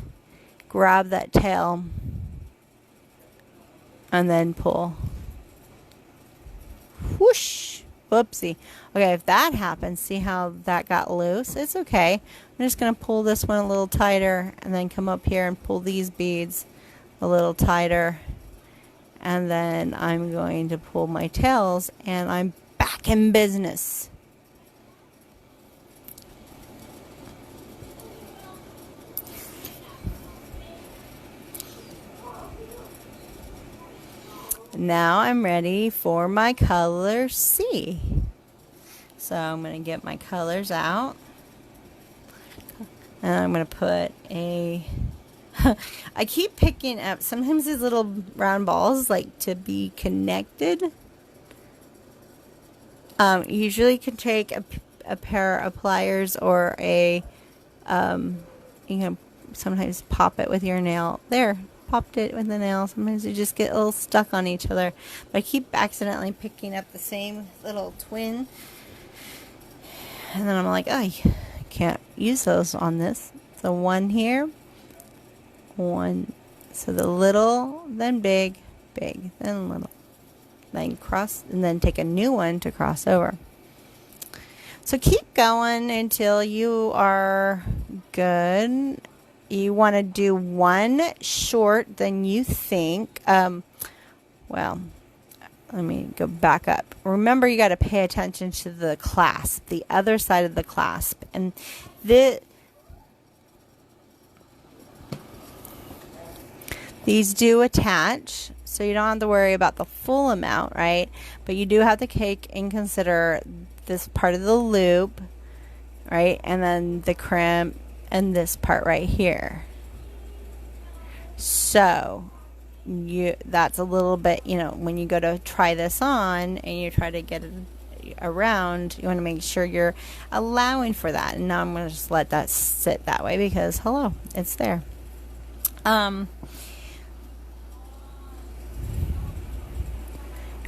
A: grab that tail, and then pull. Whoosh! Whoopsie. Okay, if that happens, see how that got loose? It's okay. I'm just going to pull this one a little tighter, and then come up here and pull these beads a little tighter. And then I'm going to pull my tails, and I'm back in business. Now I'm ready for my color C. So I'm going to get my colors out. And I'm going to put a... I keep picking up sometimes these little round balls like to be connected. Usually you can take a pair of pliers or a... you can sometimes pop it with your nail. There. Popped it with the nail. Sometimes you just get a little stuck on each other. But I keep accidentally picking up the same little twin. And then I'm like, oh, I can't use those on this. So one here. One. So the little, then big, big, then little. Then cross, and then take a new one to cross over. So keep going until you are good. You want to do one short than you think. Well, let me go back up. Remember, you got to pay attention to the clasp, the other side of the clasp. And These do attach, so you don't have to worry about the full amount, right? But you do have to take and consider this part of the loop, right? And then the crimp and this part right here. So that's a little bit, you know, when you go to try this on and you try to get it around, you want to make sure you're allowing for that. And now I'm going to just let that sit that way because hello, it's there.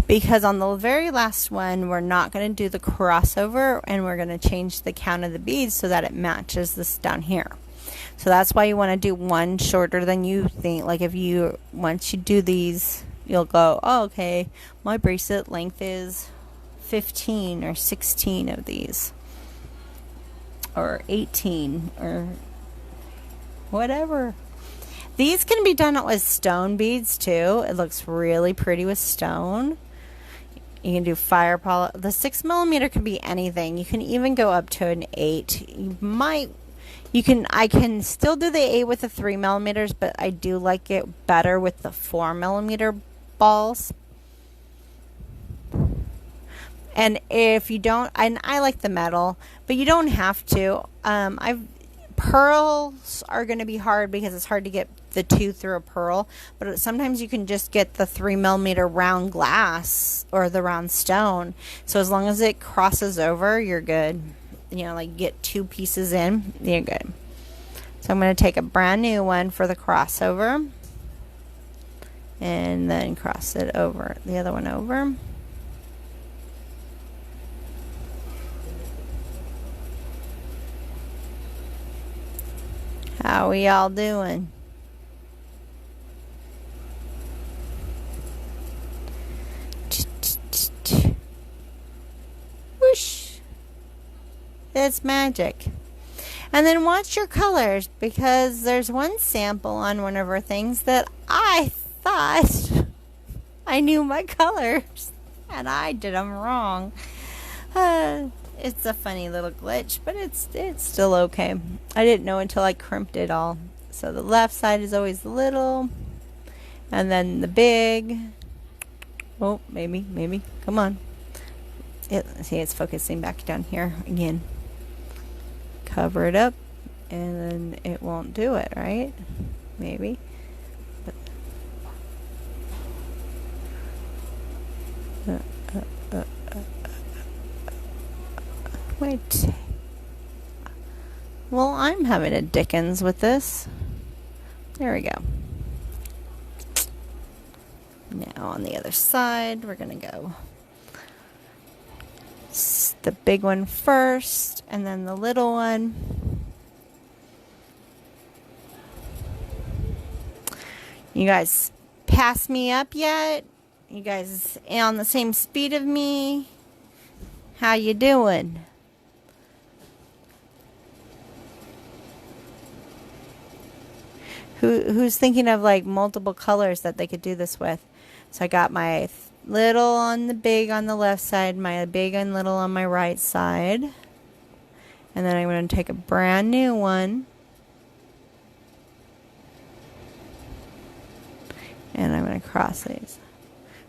A: Because on the very last one, we're not going to do the crossover, and we're going to change the count of the beads so that it matches this down here. So that's why you want to do one shorter than you think. Like if you, once you do these, you'll go, oh, okay, my bracelet length is 15 or 16 of these, or 18 or whatever. These can be done with stone beads too. It looks really pretty with stone. You can do fire polish. The 6mm could be anything. You can even go up to an 8. I can still do the 8 with the 3mm, but I do like it better with the 4mm balls. And if you don't, and I like the metal, but you don't have to. Pearls are going to be hard because it's hard to get the 2 through a pearl, but sometimes you can just get the 3mm round glass or the round stone. So as long as it crosses over, you're good. You know, like get 2 pieces in, you're good. So I'm going to take a brand new one for the crossover and then cross it over, the other one over. How we all doing? Whoosh! It's magic. And then watch your colors, because there's one sample on one of our things that I thought I knew my colors, and I did them wrong. It's a funny little glitch, but it's still okay. I didn't know until I crimped it all. So the left side is always the little, and then the big. Oh, maybe. Come on. See, it's focusing back down here again. Cover it up, and then it won't do it, right? Maybe. Wait. Well, I'm having a Dickens with this. There we go. Now on the other side, we're going to go the big one first, and then the little one. You guys pass me up yet? You guys on the same speed of me? How you doing? Who's thinking of like multiple colors that they could do this with? So I got my little on the big on the left side, my big and little on my right side. And then I'm going to take a brand new one. And I'm going to cross these.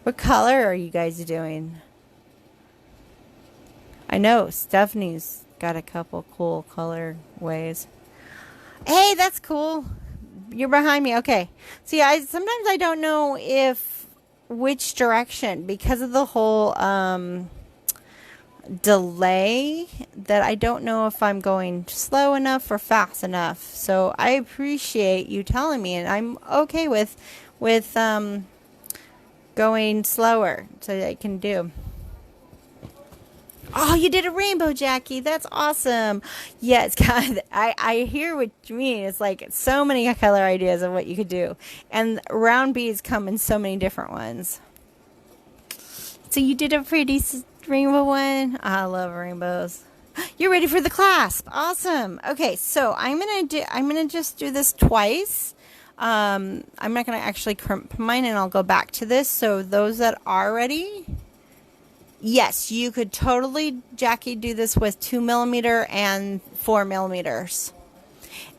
A: What color are you guys doing? I know Stephanie's got a couple cool color ways. Hey, that's cool. You're behind me. Okay. See, sometimes I don't know which direction, because of the whole delay, that I don't know if I'm going slow enough or fast enough. So I appreciate you telling me, and I'm okay with going slower so that I can do. Oh, you did a rainbow, Jackie. That's awesome. Yeah, it's kind of, I hear what you mean. It's like so many color ideas of what you could do. And round beads come in so many different ones. So you did a pretty rainbow one. I love rainbows. You're ready for the clasp. Awesome. Okay, so I'm gonna just do this twice. I'm not gonna actually crimp mine, and I'll go back to this. So those that are ready. Yes, you could totally, Jackie, do this with 2mm and 4mm.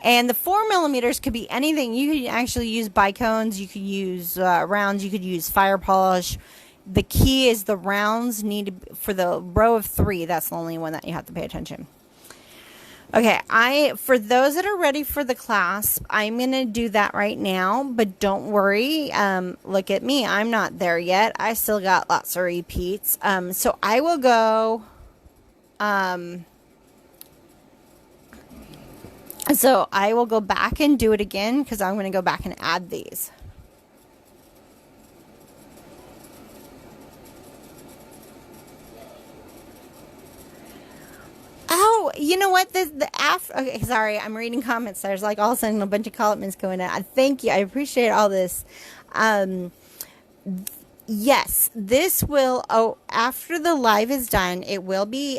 A: And the 4mm could be anything. You could actually use bicones, you could use rounds, you could use fire polish. The key is the rounds need to be, for the row of 3, that's the only one that you have to pay attention. Okay, for those that are ready for the clasp, I'm going to do that right now, but don't worry. Look at me. I'm not there yet. I still got lots of repeats. So I will go, back and do it again, because I'm going to go back and add these. Oh, you know what? Okay, sorry, I'm reading comments. There's like all of a sudden a bunch of comments going on. Thank you. I appreciate all this. Yes, this will, after the live is done, it will be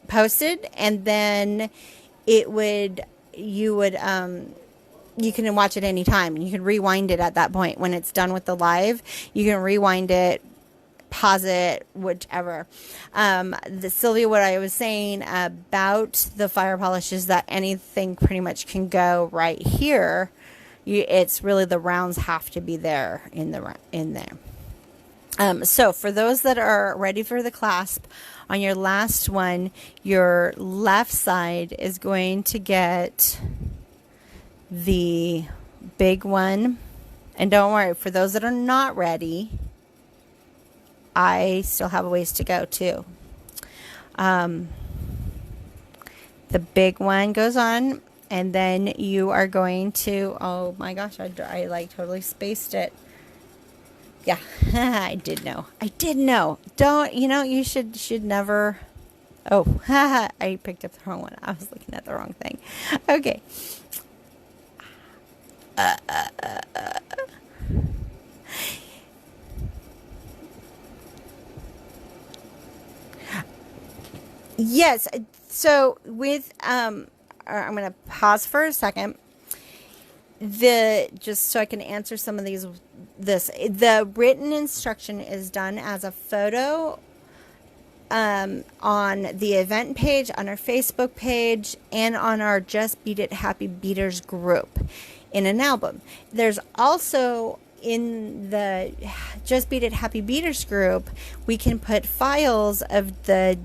A: posted, and then you can watch it anytime. You can rewind it at that point. When it's done with the live, you can rewind it, pause it, whichever. Sylvia, what I was saying about the fire polish is that anything pretty much can go right here. It's really the rounds have to be there in there. So for those that are ready for the clasp, on your last one, your left side is going to get the big one. And don't worry, for those that are not ready, I still have a ways to go too. The big one goes on, and then you are going to, oh my gosh, I like totally spaced it. Yeah, I did know. Don't, you should never, oh, I picked up the wrong one. I was looking at the wrong thing. Okay. Yes, so with, I'm going to pause for a second. Just so I can answer some of these, the written instruction is done as a photo on the event page, on our Facebook page, and on our Just Beat It Happy Beaters group in an album. There's also, in the Just Beat It Happy Beaters group, we can put files of the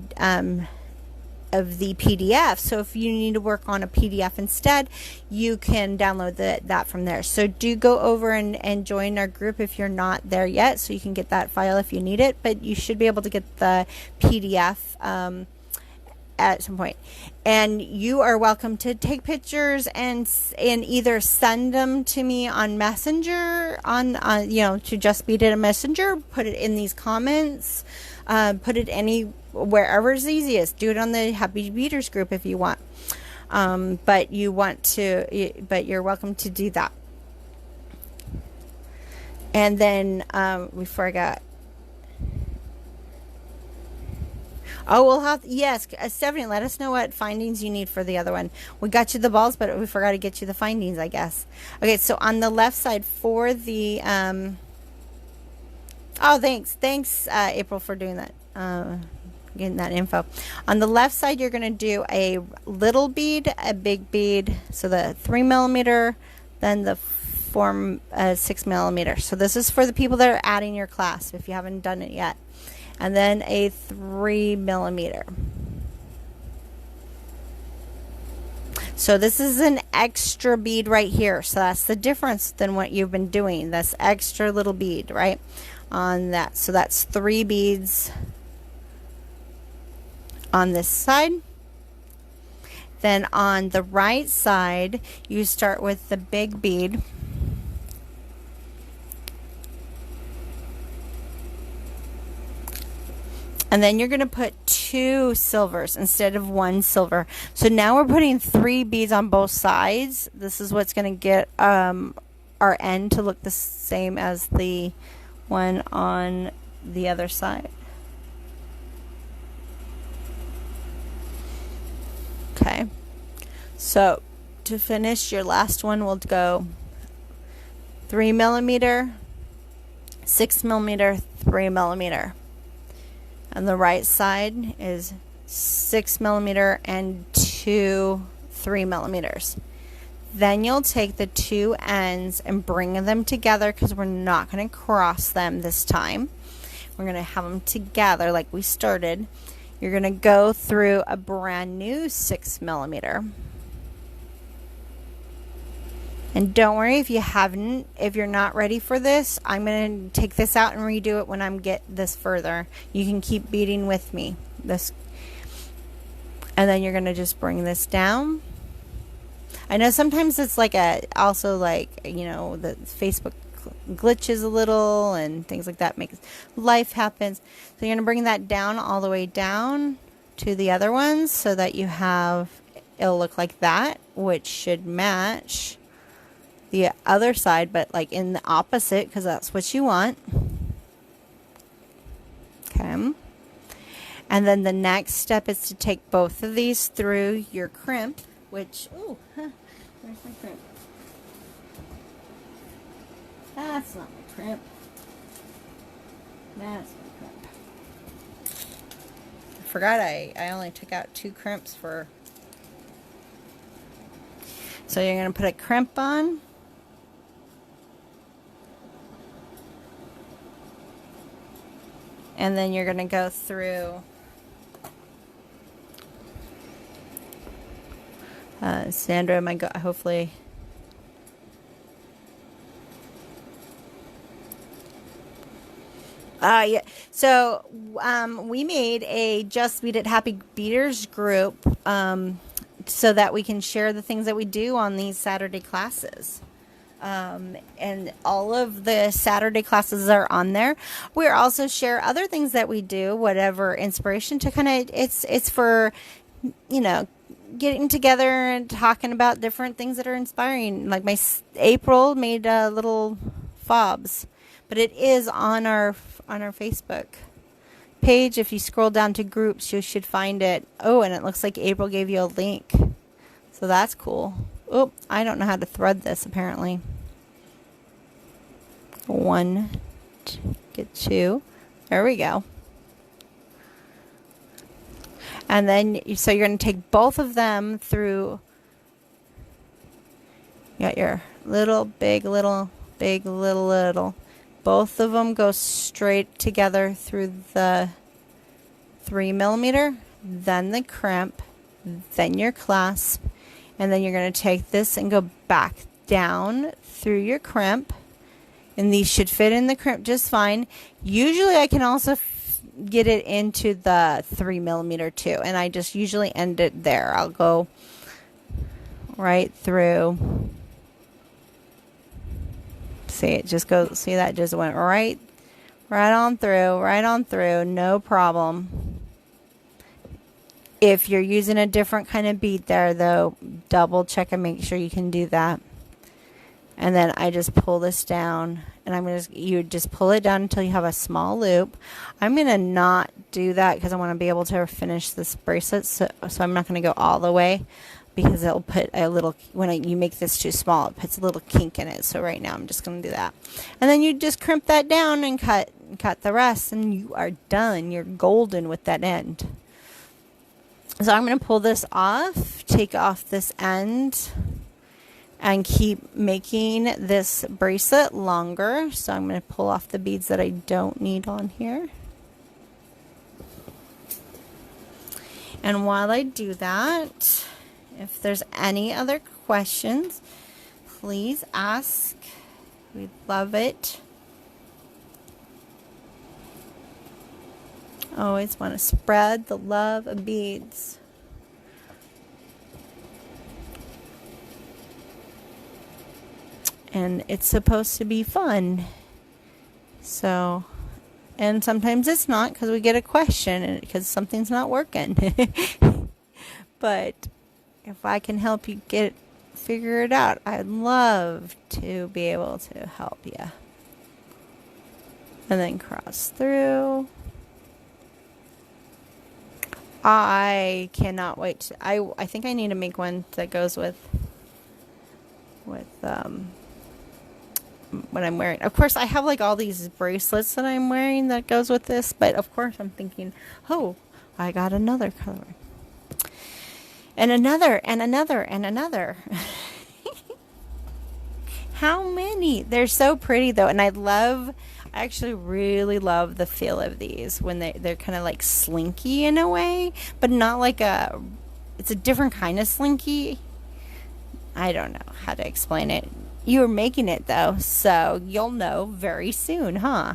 A: PDF. So if you need to work on a PDF instead, you can download that from there. So do go over and join our group if you're not there yet, so you can get that file if you need it. But you should be able to get the PDF at some point. And you are welcome to take pictures and either send them to me on Messenger, to Just Beat It a Messenger, put it in these comments, put it wherever is easiest. Do it on the Happy Beaters group if you want. But you're welcome to do that. And then we forgot. Oh, we'll have, yes, Stephanie, let us know what findings you need for the other one. We got you the balls, but we forgot to get you the findings, I guess. Okay, so on the left side for the, oh, thanks, April, for doing that, getting that info. On the left side, you're going to do a little bead, a big bead, so the 3mm, then the 6mm. So this is for the people that are adding your clasp, if you haven't done it yet. And then a 3mm. So this is an extra bead right here. So that's the difference than what you've been doing. This extra little bead, right, on that. So that's 3 beads on this side. Then on the right side, you start with the big bead. And then you're going to put 2 silvers instead of 1 silver. So now we're putting 3 beads on both sides. This is what's going to get our end to look the same as the one on the other side. Okay. So to finish, your last one will go 3mm, 6mm, 3mm. On the right side is 6mm and 2 3 millimeters. Then you'll take the two ends and bring them together, because we're not going to cross them this time. We're going to have them together like we started. You're going to go through a brand new 6 millimeter. And don't worry if you're not ready for this. I'm going to take this out and redo it when I get this further. You can keep beading with me. And then you're going to just bring this down. I know sometimes it's like also like, you know, the Facebook glitches a little and things like that, makes life happens. So you're going to bring that down all the way down to the other ones, so that it'll look like that, which should match the other side, but like in the opposite, because that's what you want. Okay. And then the next step is to take both of these through your crimp, which, where's my crimp? That's not my crimp. That's my crimp. I forgot I only took out 2 crimps for. So you're going to put a crimp on. And then you're going to go through Sandra, hopefully. Yeah. So we made a Just Beat It Happy Beaters group so that we can share the things that we do on these Saturday classes. And all of the Saturday classes are on there. We also share other things that we do, whatever inspiration to kind of, it's for, you know, getting together and talking about different things that are inspiring. Like April made little fobs, but it is on our Facebook page. If you scroll down to groups, you should find it. Oh, and it looks like April gave you a link, so that's cool. Oh, I don't know how to thread this apparently. 1, get 2. There we go. And then, so you're going to take both of them through. You got your little, big, little, big, little, little. Both of them go straight together through the 3 millimeter, then the crimp, then your clasp, and then you're going to take this and go back down through your crimp. And these should fit in the crimp just fine. Usually I can also get it into the 3 millimeter too, and I just usually end it there. I'll go right through. See, it just goes, see, that just went right on through, no problem. If you're using a different kind of bead there though, double check and make sure you can do that. And then I just pull this down, and you just pull it down until you have a small loop. I'm going to not do that because I want to be able to finish this bracelet, so I'm not going to go all the way, because it'll put a little, you make this too small, it puts a little kink in it. So right now I'm just going to do that. And then you just crimp that down and cut the rest, and you are done. You're golden with that end. So I'm going to pull this off, take off this end, and keep making this bracelet longer. So I'm going to pull off the beads that I don't need on here. And while I do that, if there's any other questions, please ask. We'd love it. Always want to spread the love of beads. And it's supposed to be fun. So, and sometimes it's not, because we get a question because something's not working. But if I can help you figure it out, I'd love to be able to help you. And then cross through. I cannot wait. I think I need to make one that goes with what I'm wearing. Of course, I have like all these bracelets that I'm wearing that goes with this, but of course I'm thinking, oh, I got another color. And another, and another, and another. How many? They're so pretty though, and I actually really love the feel of these when they're kind of like slinky in a way, but not like it's a different kind of slinky. I don't know how to explain it. You're making it though, so you'll know very soon, huh?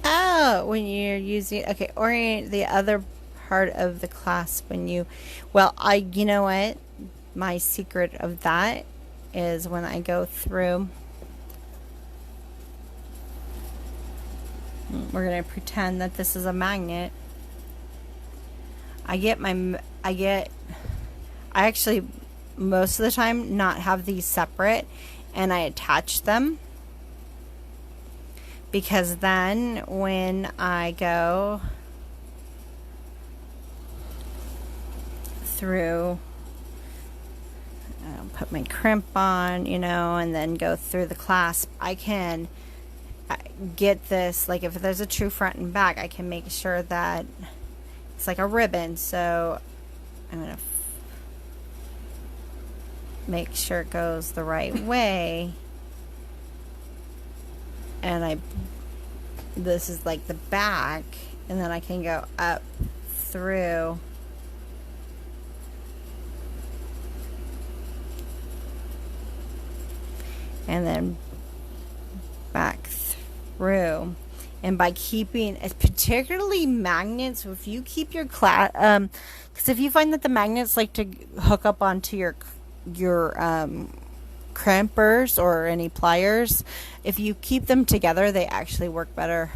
A: Oh, when you're using, okay, orient the other part of the clasp when you, well, you know what? My secret of that is when I go through, we're going to pretend that this is a magnet. I actually, most of the time, not have these separate, and I attach them. Because then when I go through, I'll put my crimp on, you know, and then go through the clasp, I can get this, like if there's a true front and back, I can make sure that it's like a ribbon. So I'm going to make sure it goes the right way. And this is like the back, and then I can go up through and then back through. And by keeping, particularly magnets, if you keep your because if you find that the magnets like to hook up onto your crimpers or any pliers, if you keep them together, they actually work better.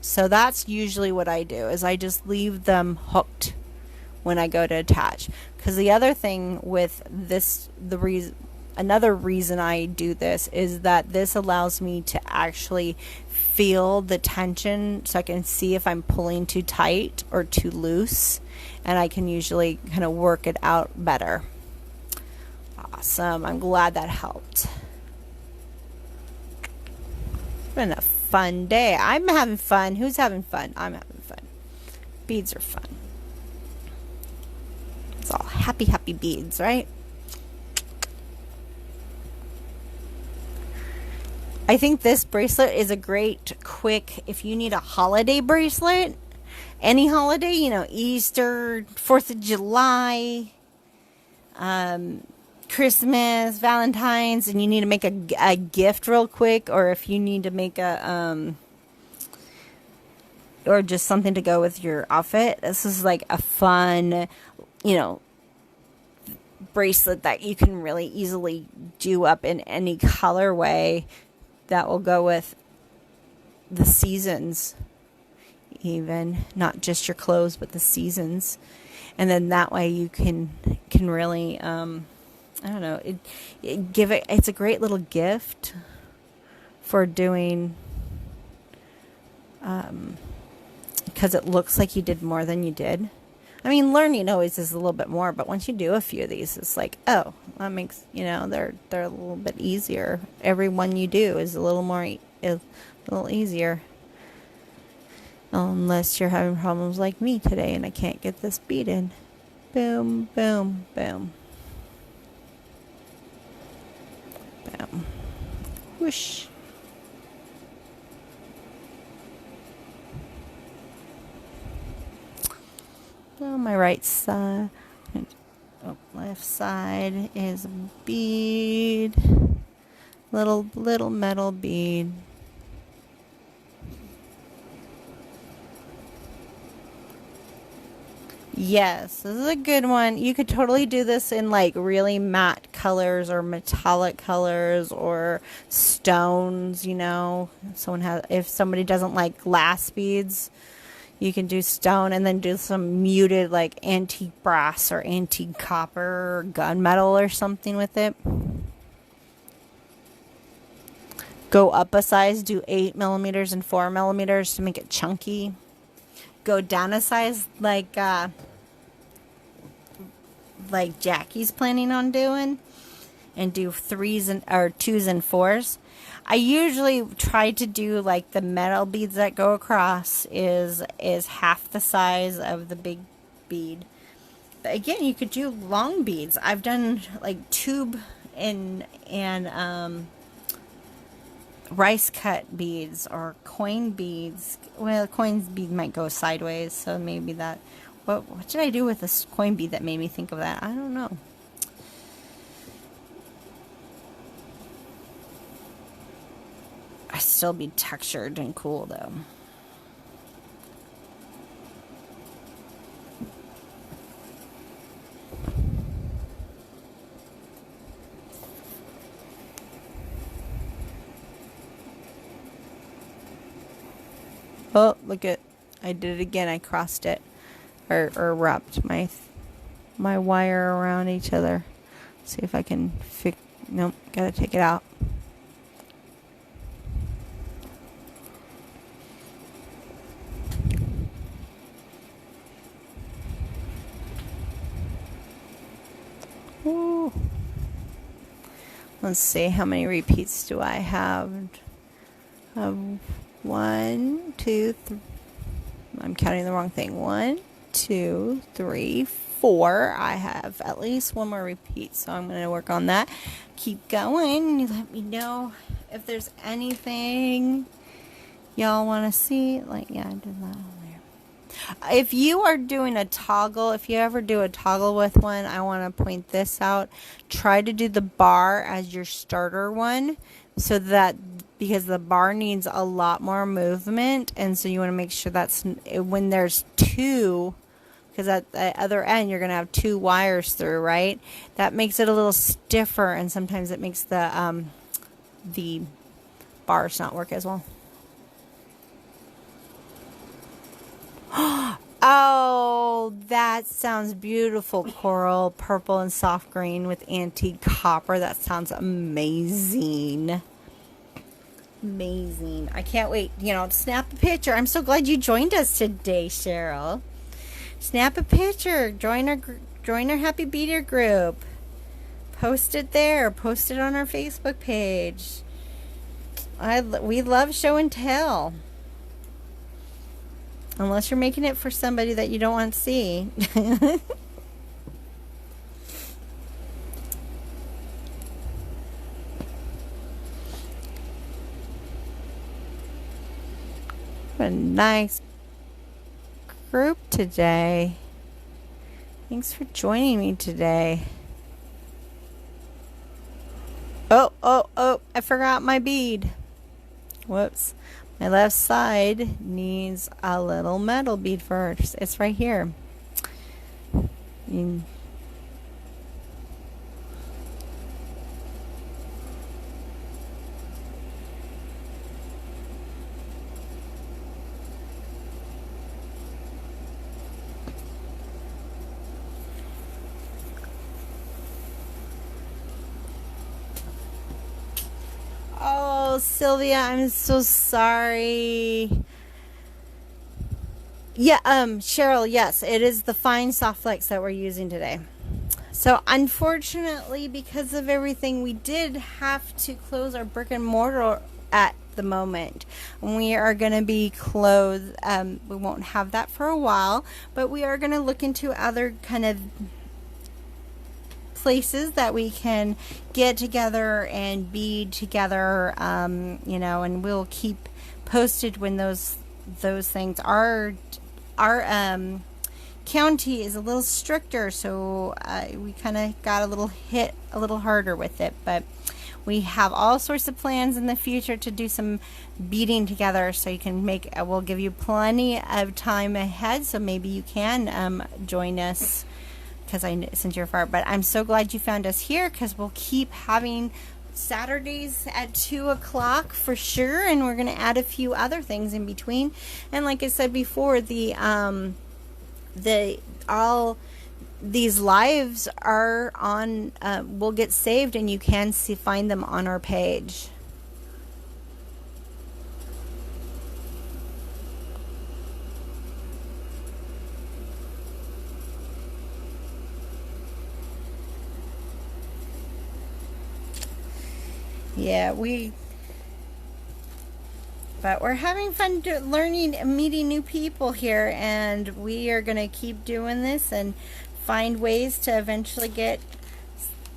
A: So that's usually what I do, is I just leave them hooked when I go to attach. Because the other thing with this, another reason I do this is that this allows me to actually feel the tension, so I can see if I'm pulling too tight or too loose, and I can usually kind of work it out better. Awesome. I'm glad that helped. It's been a fun day. I'm having fun. Who's having fun? I'm having fun. Beads are fun. It's all happy, happy beads, right? I think this bracelet is a great, quick, if you need a holiday bracelet, any holiday, you know, Easter, 4th of July, Christmas, Valentine's, and you need to make a gift real quick, or if you need to make a or just something to go with your outfit, this is like a fun, you know, bracelet that you can really easily do up in any colorway that will go with the seasons, even not just your clothes but the seasons. And then that way you can really I don't know, it's a great little gift for doing, because it looks like you did more than you did. I mean, learning always is a little bit more, but once you do a few of these, it's like, oh, that makes, you know, they're a little bit easier. Every one you do is a little more, a little easier. Unless you're having problems like me today and I can't get this bead in. Boom, boom, boom. Boom. Whoosh. On my right side, left side is a bead, little metal bead. Yes, this is a good one. You could totally do this in like really matte colors or metallic colors or stones, you know. If somebody doesn't like glass beads, you can do stone and then do some muted like antique brass or antique copper or gunmetal or something with it. Go up a size, do 8 millimeters and 4 millimeters to make it chunky. Go down a size like Jackie's planning on doing, and do 3s and or 2s and 4s. I usually try to do like the metal beads that go across is half the size of the big bead. But again, you could do long beads. I've done like tube and rice cut beads or coin beads. Well, coin bead might go sideways, so maybe that. What did I do with this coin bead that made me think of that? I don't know. I still be textured and cool though. Oh, look at, I did it again. I crossed it or wrapped my wire around each other. See if I can fix. Nope, gotta take it out. Ooh. Let's see, how many repeats do I have? 1, 2, 3. I'm counting the wrong thing. 1, 2, 3, 4. I have at least one more repeat, so I'm going to work on that. Keep going. You let me know if there's anything y'all want to see. Like, yeah, I did that earlier. If you are doing a toggle, if you ever do a toggle with one, I want to point this out. Try to do the bar as your starter one, so that, because the bar needs a lot more movement, and so you want to make sure that's when there's two, because at the other end you're going to have 2 wires through, right? That makes it a little stiffer, and sometimes it makes the bars not work as well. Oh, that sounds beautiful. Coral, purple, and soft green with antique copper. That sounds amazing. Amazing. I can't wait, to snap a picture. I'm so glad you joined us today, Cheryl. Snap a picture. Join our Happy Beater group. Post it there. Post it on our Facebook page. We love show and tell. Unless you're making it for somebody that you don't want to see. What a nice group today. Thanks for joining me today. Oh, I forgot my bead. Whoops. My left side needs a little metal bead first. It's right here. Oh, Sylvia, I'm so sorry. Yeah, Cheryl, yes, it is the fine SoftFlex that we're using today. So, unfortunately, because of everything, we did have to close our brick and mortar at the moment. We are going to be closed. We won't have that for a while, but we are going to look into other kind of places that we can get together and bead together, and we'll keep posted when those things are. Our county is a little stricter, so we kind of got a little harder with it, but we have all sorts of plans in the future to do some beading together, so you can we'll give you plenty of time ahead, so maybe you can join us, because since you're far. But I'm so glad you found us here, because we'll keep having Saturdays at 2 o'clock for sure, and we're going to add a few other things in between. And like I said before, all these lives are on will get saved, and you can find them on our page. Yeah, but we're having fun learning and meeting new people here, and we are going to keep doing this and find ways to eventually get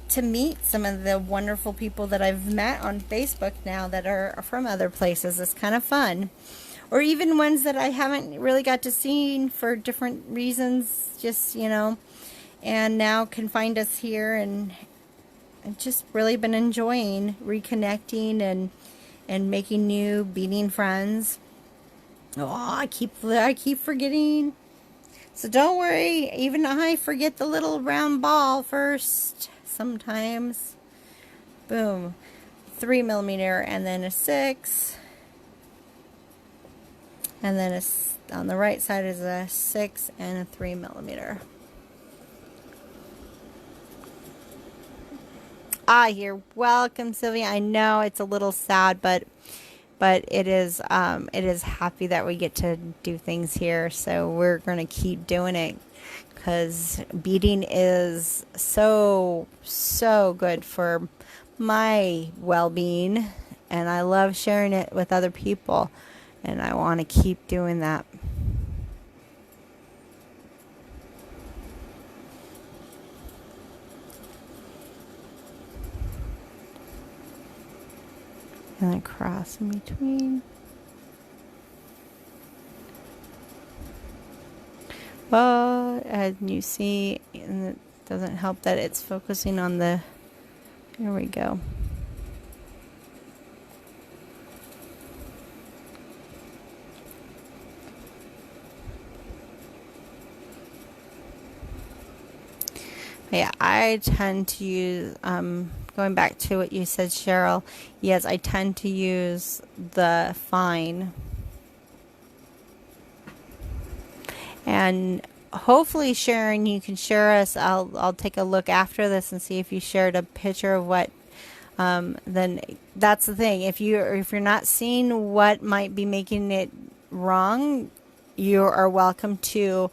A: to meet some of the wonderful people that I've met on Facebook now that are from other places. It's kind of fun. Or even ones that I haven't really got to see for different reasons, just, you know, and now can find us here, and I've just really been enjoying reconnecting and making new beading friends. Oh, I keep forgetting. So don't worry, even I forget the little round ball first sometimes. Boom. 3mm, and then a 6. And then on the right side is a 6 and a 3mm. Ah, you're welcome, Sylvia. I know it's a little sad, but it is happy that we get to do things here. So we're going to keep doing it, because beading is so good for my well-being, and I love sharing it with other people, and I want to keep doing that. And then cross in between. Well, as you see, and it doesn't help that it's focusing on the, there we go. Yeah, I tend to use, going back to what you said, Cheryl, yes, I tend to use the fine. And hopefully, Sharon, you can share us. I'll take a look after this and see if you shared a picture of what. Then that's the thing. If you're not seeing what might be making it wrong, you are welcome to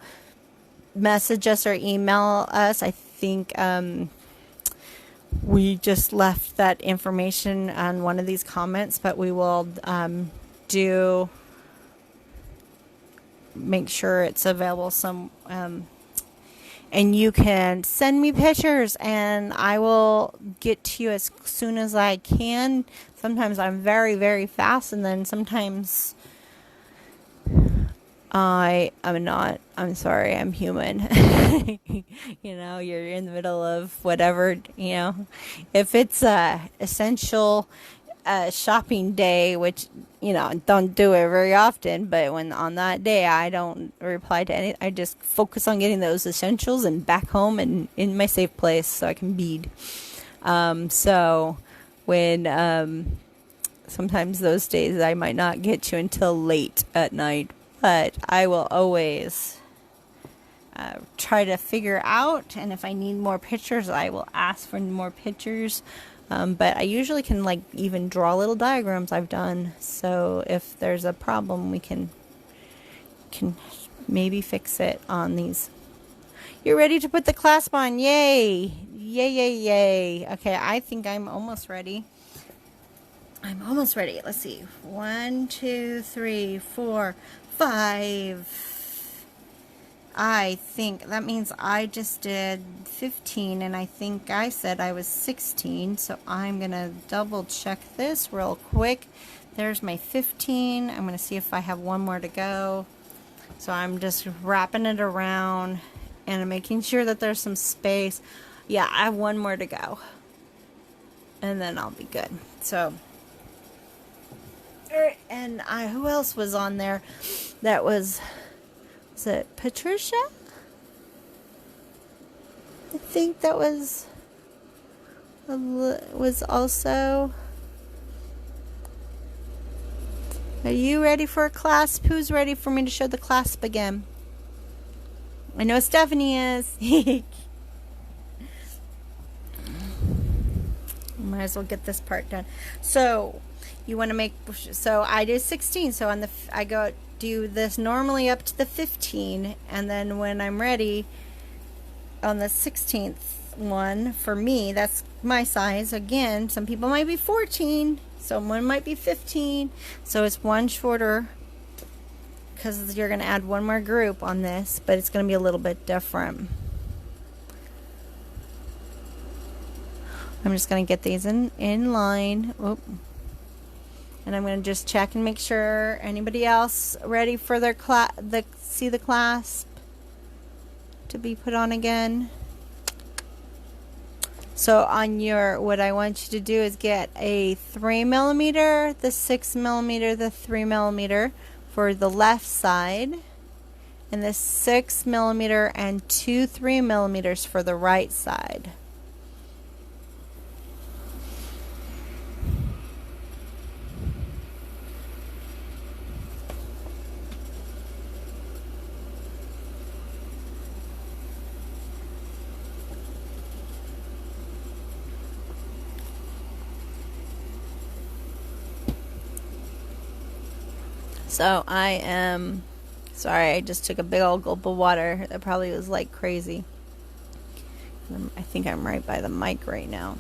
A: message us or email us. I think we just left that information on one of these comments, but we will make sure it's available and you can send me pictures and I will get to you as soon as I can. Sometimes I'm very fast, and then sometimes I'm not. I'm sorry, I'm human. You know, you're in the middle of whatever, you know. If it's essential shopping day, which, you know, don't do it very often, but when on that day I don't reply to any, I just focus on getting those essentials and back home and in my safe place so I can bead. So when sometimes those days I might not get to until late at night, but I will always try to figure out, and if I need more pictures I will ask for more pictures. But I usually can like even draw little diagrams I've done, so if there's a problem we can maybe fix it on these. You're ready to put the clasp on. Yay! Yay. Okay, I think I'm almost ready. Let's see. 1, 2, 3, 4, 5. I think that means I just did 15, and I think I said I was 16, so I'm gonna double check this real quick. There's my 15. I'm gonna see if I have one more to go. So I'm just wrapping it around and making sure that there's some space. Yeah, I have one more to go, and then I'll be good. So, and who else was on there? That was it Patricia? I think that was also. Are you ready for a clasp? Who's ready for me to show the clasp again? I know Stephanie is. Might as well get this part done. So you want to make, so I did 16, so on the I go do this normally up to the 15, and then when I'm ready on the 16th one, for me that's my size. Again, some people might be 14, someone might be 15, so it's one shorter because you're going to add one more group on this, but it's going to be a little bit different. I'm just going to get these in line. Oop. And I'm going to just check and make sure anybody else ready for their see the clasp to be put on again. So on your, what I want you to do is get a 3mm, the 6mm, the 3mm for the left side, and the 6mm and 2 3mm for the right side. So I am sorry, I just took a big old gulp of water. That probably was like crazy. I think I'm right by the mic right now.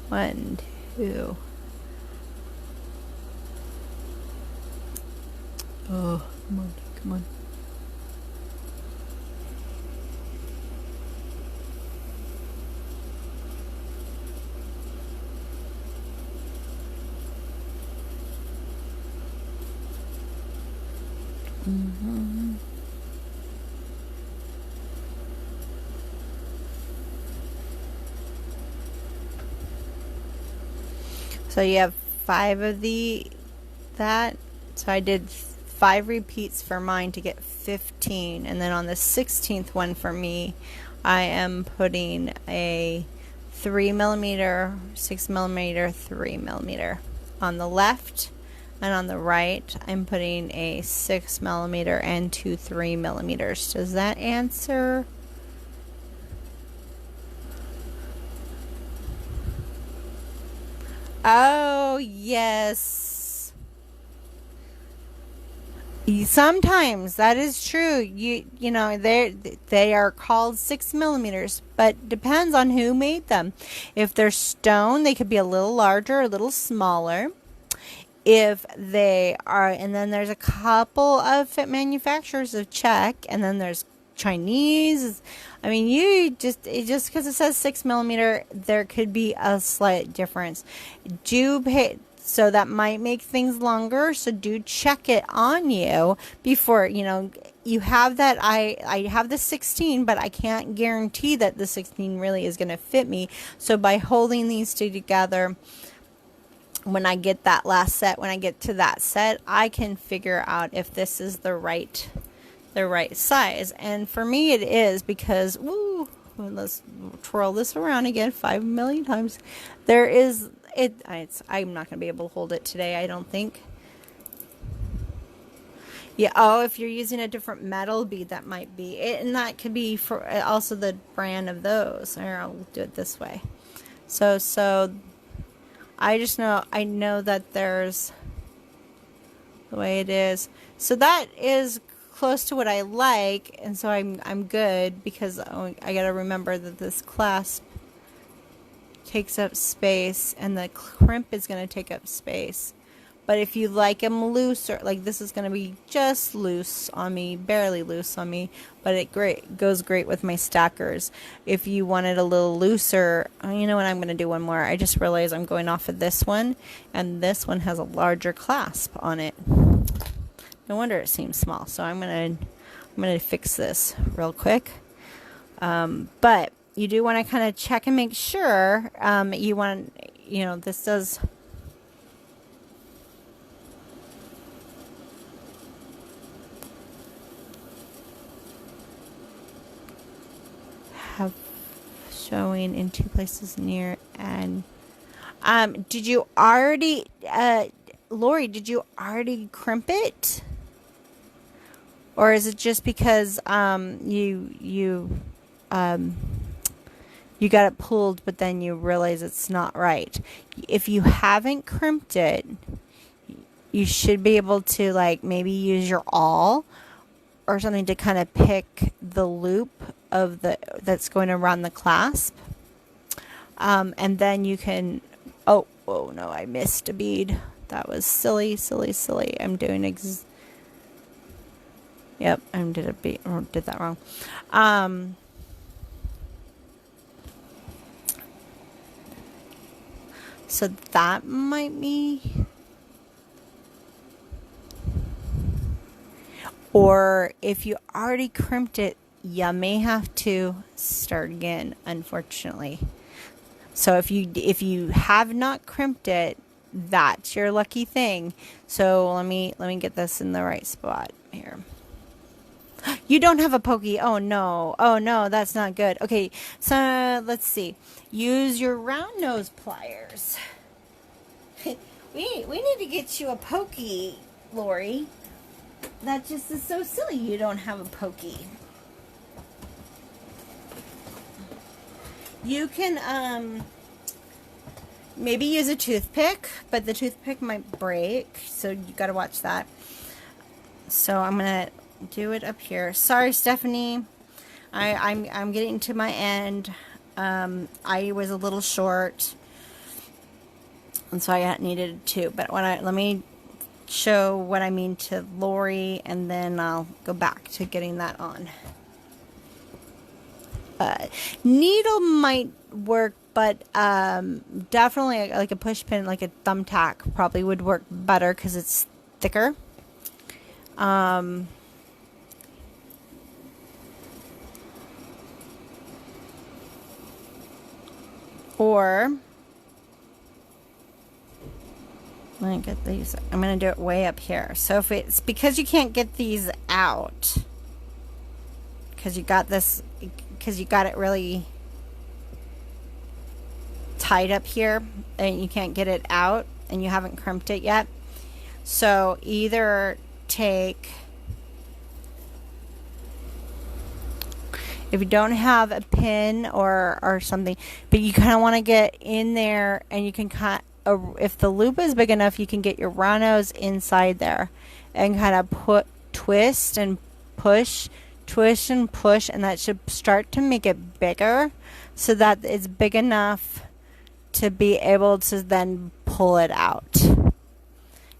A: 1, 2. Oh, come on, come on. Mm-hmm. So you have 5 of that. So I did 5 repeats for mine to get 15, and then on the 16th one for me, I am putting a 3mm, 6mm, 3mm on the left. And on the right, I'm putting a 6mm and 2 3mm. Does that answer? Oh, yes. Sometimes that is true. You know, they are called 6mm, but depends on who made them. If they're stone, they could be a little larger, a little smaller. If they are, and then there's a couple of fit manufacturers of Czech, and then there's Chinese. I mean, just because it says 6mm, there could be a slight difference. So that might make things longer. So do check it on you before, you know, you have that. I have the 16, but I can't guarantee that the 16 really is going to fit me. So by holding these two together, when I get that last set, when I get to that set, I can figure out if this is the right size. And for me it is, because let's twirl this around again 5 million times. I'm not going to be able to hold it today, I don't think. Yeah, oh, if you're using a different metal bead, that might be it, and that could be for also the brand of those. Or I'll do it this way. So I know that there's the way it is. So that is close to what I like, and so I'm good, because I got to remember that this clasp takes up space and the crimp is going to take up space. But if you like them looser, like this is going to be just loose on me, barely loose on me, but it goes great with my stackers. If you want it a little looser, you know what, I'm going to do one more. I just realized I'm going off of this one, and this one has a larger clasp on it. No wonder it seems small. So I'm going to fix this real quick. But you do want to kind of check and make sure this does have showing in 2 places near. And did you already Lori, did you already crimp it, or is it just because you got it pulled but then you realize it's not right? If you haven't crimped it, you should be able to like maybe use your awl or something to kind of pick the loop of that's going around the clasp.
B: And then you can, oh no, I missed a bead. That was silly. I'm doing yep, I did a bead, or did that wrong. So that might be, or if you already crimped it, you may have to start again, unfortunately. So if you have not crimped it, that's your lucky thing. So let me get this in the right spot here. You don't have a pokey. Oh no, that's not good. Okay, so let's see. Use your round nose pliers. we need to get you a pokey, Lori. That just is so silly. You don't have a pokey. You can maybe use a toothpick, but the toothpick might break, so you got to watch that. So I'm gonna do it up here. Sorry, Stephanie. I'm getting to my end. I was a little short, and so I needed two. But let me show what I mean to Lori, and then I'll go back to getting that on. Needle might work, but definitely like a push pin, like a thumbtack, probably would work better because it's thicker. Or let me get these. I'm going to do it way up here. So if it's because you can't get these out, because you got this, because you got it really tight up here and you can't get it out and you haven't crimped it yet. So either take, if you don't have a pin or something, but you kind of want to get in there, and you can kind of, if the loop is big enough, you can get your round nose inside there and kind of twist and push, and that should start to make it bigger so that it's big enough to be able to then pull it out.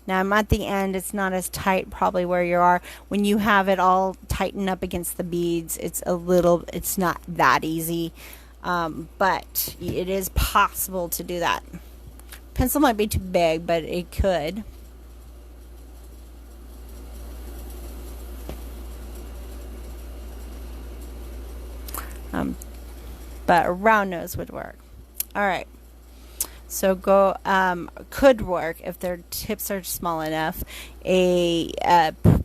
B: Now I'm at the end, it's not as tight probably where you are. When you have it all tightened up against the beads, it's not that easy, but it is possible to do that. Pencil might be too big, but it could. But a round nose would work. All right. So could work if their tips are small enough. A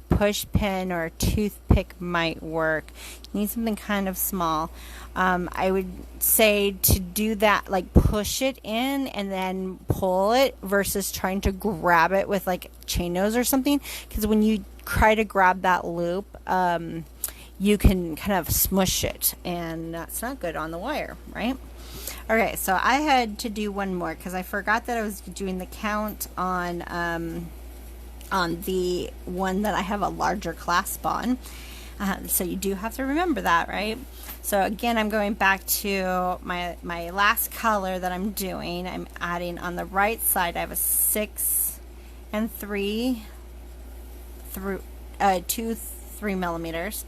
B: push pin or a toothpick might work. You need something kind of small. I would say to do that, like push it in and then pull it versus trying to grab it with like chain nose or something. Because when you try to grab that loop, you can kind of smush it, and that's not good on the wire, right? Okay, so I had to do one more because I forgot that I was doing the count on the one that I have a larger clasp on. So you do have to remember that, right? So again, I'm going back to my last color that I'm doing. I'm adding on the right side, I have a 6 and 3 through 2 3mm.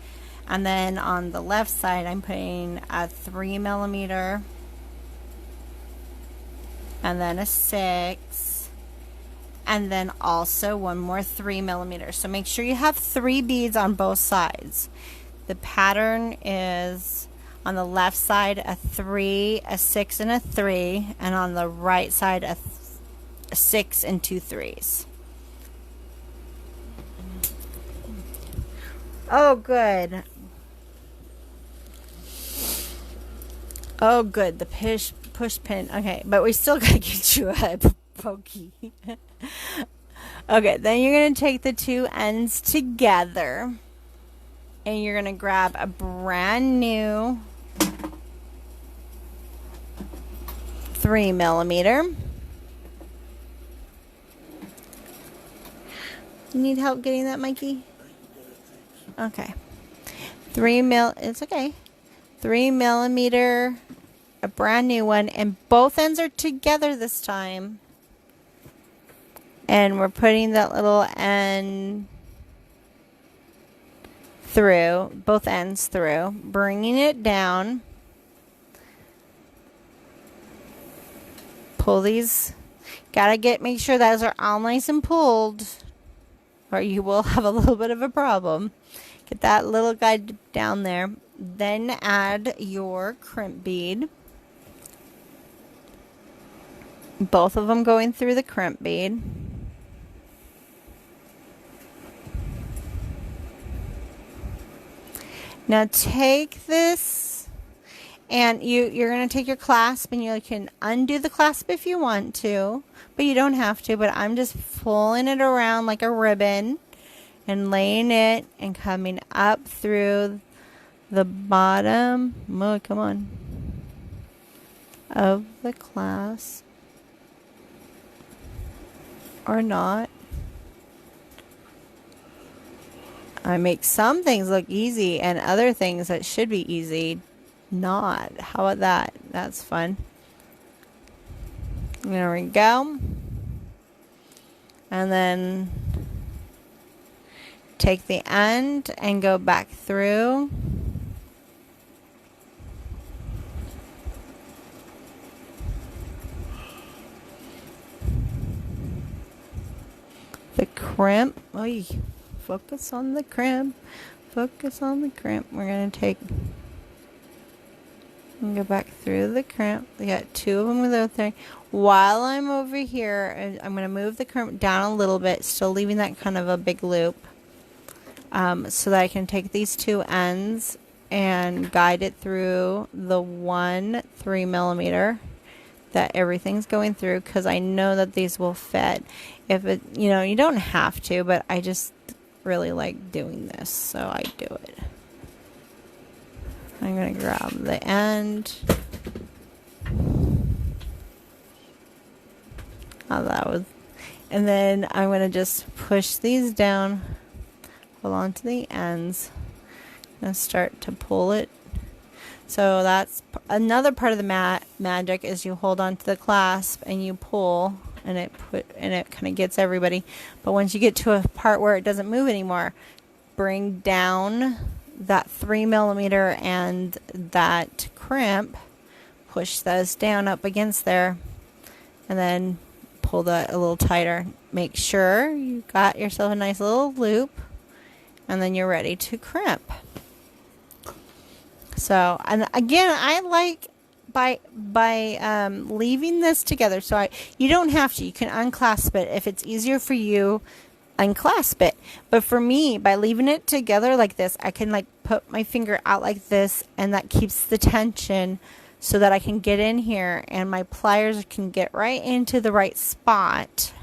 B: And then on the left side, I'm putting a 3mm, and then a 6, and then also one more 3mm. So make sure you have 3 beads on both sides. The pattern is on the left side a 3, a 6, and a 3, and on the right side a 6 and 2 3s. Oh, good. Oh, good. The push pin. Okay, but we still gotta get you a pokey. Okay, then you're gonna take the two ends together, and you're gonna grab a brand new 3mm. You need help getting that, Mikey? Okay. It's okay. 3mm a brand new one, and both ends are together this time. And we're putting that little end through, both ends through, bringing it down. Pull these. Make sure those are all nice and pulled, or you will have a little bit of a problem. Get that little guy down there. Then add your crimp bead. Both of them going through the crimp bead. Now take this, and you're going to take your clasp, and you can undo the clasp if you want to, but you don't have to. But I'm just pulling it around like a ribbon and laying it and coming up through the bottom, oh, come on, of the clasp, or not. I make some things look easy and other things that should be easy not. How about that? That's fun. There we go. And then take the end and go back through. The crimp. Oy. Focus on the crimp. Focus on the crimp. We're going to take and go back through the crimp. We got two of them with those there. While I'm over here, I'm going to move the crimp down a little bit, still leaving that kind of a big loop, so that I can take these two ends and guide it through the 1 3mm that everything's going through, because I know that these will fit. If it, you don't have to, but I just really like doing this, so I do it. I'm going to grab the end. Oh, that was, and then I'm going to just push these down, hold on to the ends, and start to pull it. So that's another part of the magic, is you hold on to the clasp and you pull, and it kind of gets everybody. But once you get to a part where it doesn't move anymore, bring down that 3mm and that crimp, push those down up against there, and then pull that a little tighter. Make sure you got yourself a nice little loop, and then you're ready to crimp. So, and again, I like by leaving this together. So you don't have to. You can unclasp it if it's easier for you. Unclasp it. But for me, by leaving it together like this, I can like put my finger out like this, and that keeps the tension, so that I can get in here and my pliers can get right into the right spot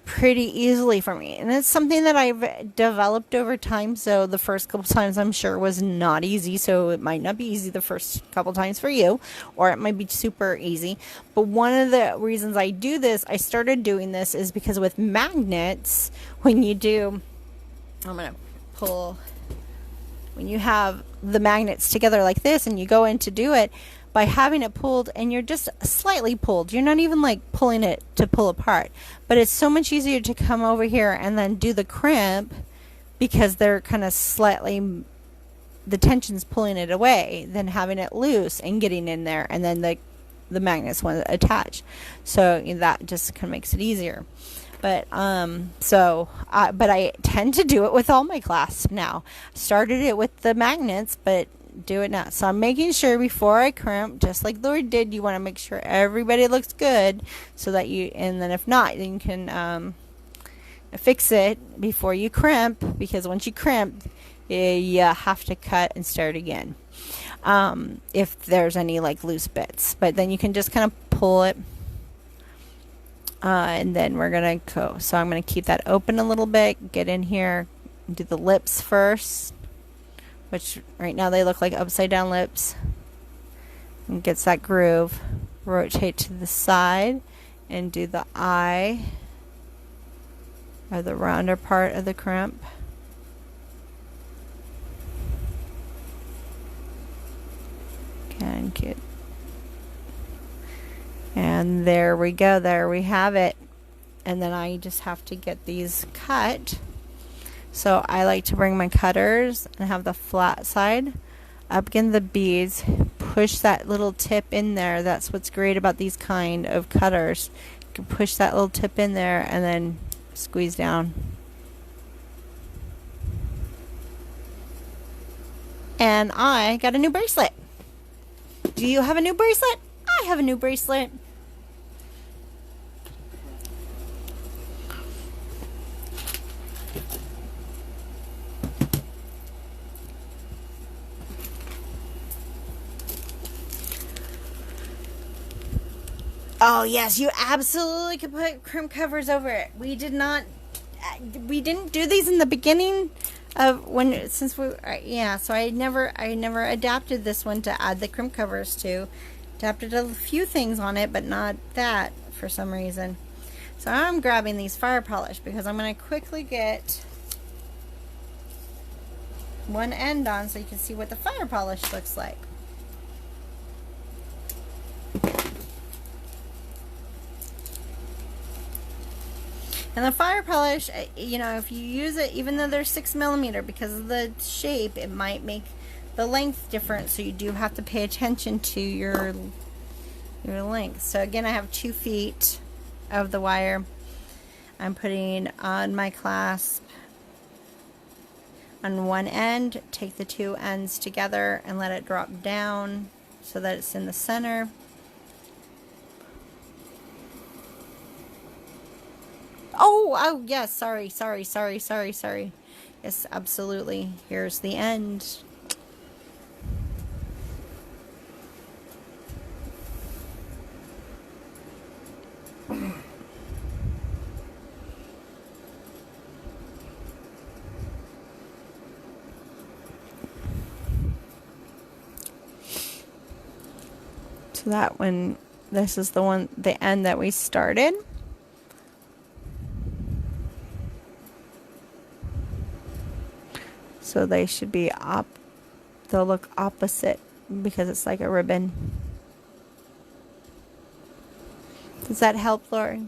B: pretty easily for me. And it's something that I've developed over time. So the first couple times, I'm sure, was not easy. So it might not be easy the first couple times for you, or it might be super easy. But one of the reasons I do this, I started doing this, is because with magnets, when you do, I'm going to pull, when you have the magnets together like this and you go in to do it, by having it pulled, and you're just slightly pulled, you're not even like pulling it to pull apart, but it's so much easier to come over here and then do the crimp, because they're kind of slightly, the tension's pulling it away, than having it loose and getting in there, and then the magnets want to attach. So that just kind of makes it easier. But but I tend to do it with all my clasps now. Started it with the magnets, but do it now. So I'm making sure before I crimp, just like Lori did, you want to make sure everybody looks good, so that and then if not, then you can fix it before you crimp, because once you crimp, you have to cut and start again, if there's any like loose bits. But then you can just kind of pull it, and then we're gonna go. So I'm gonna keep that open a little bit, get in here, do the lips first, which right now they look like upside down lips, and gets that groove. Rotate to the side and do the eye, or the rounder part of the crimp. And get And there we go. There we have it. And then I just have to get these cut. So I like to bring my cutters and have the flat side up against the beads, push that little tip in there. That's what's great about these kind of cutters. You can push that little tip in there and then squeeze down. And I got a new bracelet. Do you have a new bracelet? I have a new bracelet. Oh yes, you absolutely could put crimp covers over it. We didn't do these in the beginning of so I never adapted this one to add the crimp covers to. Adapted a few things on it, but not that for some reason. So I'm grabbing these fire polish because I'm going to quickly get one end on so you can see what the fire polish looks like. And the fire polish, if you use it, even though they're 6mm, because of the shape, it might make the length different. So you do have to pay attention to your length. So again, I have 2 feet of the wire. I'm putting on my clasp on one end, take the 2 ends together and let it drop down so that it's in the center. Oh, yes, sorry. Yes, absolutely. Here's the end. So that one, this is the end that we started. So they should be they'll look opposite because it's like a ribbon. Does that help, Lori?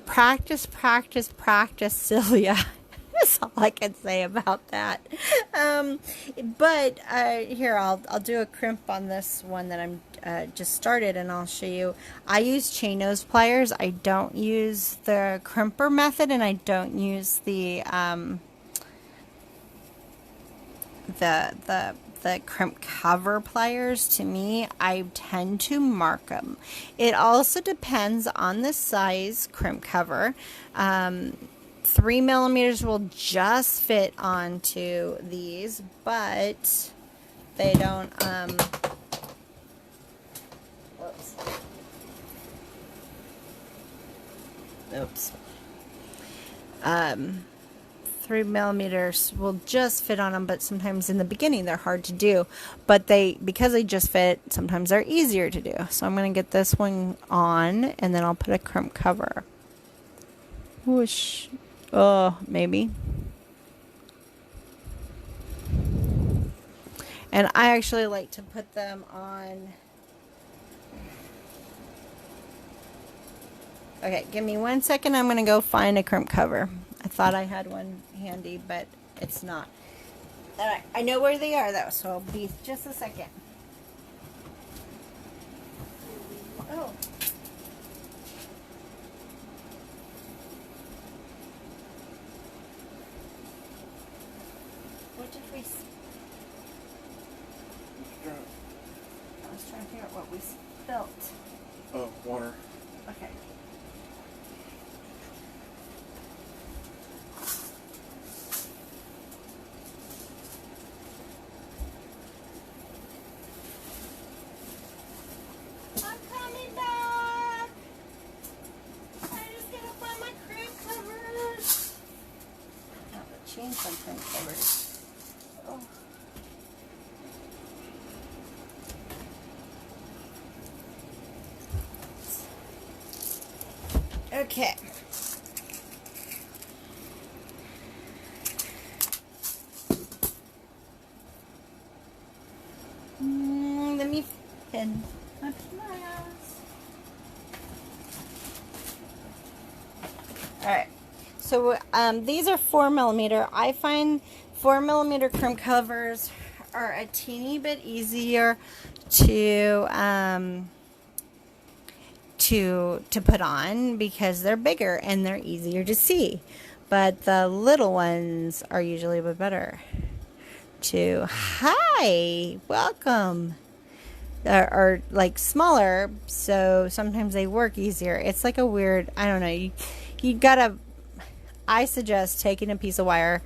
B: Practice, Sylvia. That's all I can say about that. But here, I'll do a crimp on this one that I'm just started, and I'll show you. I use chain nose pliers. I don't use the crimper method, and I don't use the crimp cover pliers. To me, I tend to mark them. It also depends on the size crimp cover. 3mm will just fit onto these, but they don't, oops. 3mm will just fit on them, but sometimes in the beginning they're hard to do. But because they just fit, sometimes they're easier to do. So I'm going to get this one on, and then I'll put a crimp cover. Whoosh. Oh, maybe. And I actually like to put them on. Okay, give me 1 second. I'm going to go find a crimp cover. I thought I had one handy, but it's not. Alright, I know where they are though, so I'll be just a second. Oh. What did we... I was trying to figure out what we spilt.
C: Oh, water.
B: Okay. I'm coming back. I just gotta find my crimp covers. I have to change my crimp covers. Oh. Okay. pin. My pajamas. Alright. So these are 4mm. I find 4mm crimp covers are a teeny bit easier to put on because they're bigger and they're easier to see. But the little ones are usually a bit better. Hi, welcome. Are like smaller, so sometimes they work easier. It's like a weird, I don't know. You gotta. I suggest taking a piece of wire,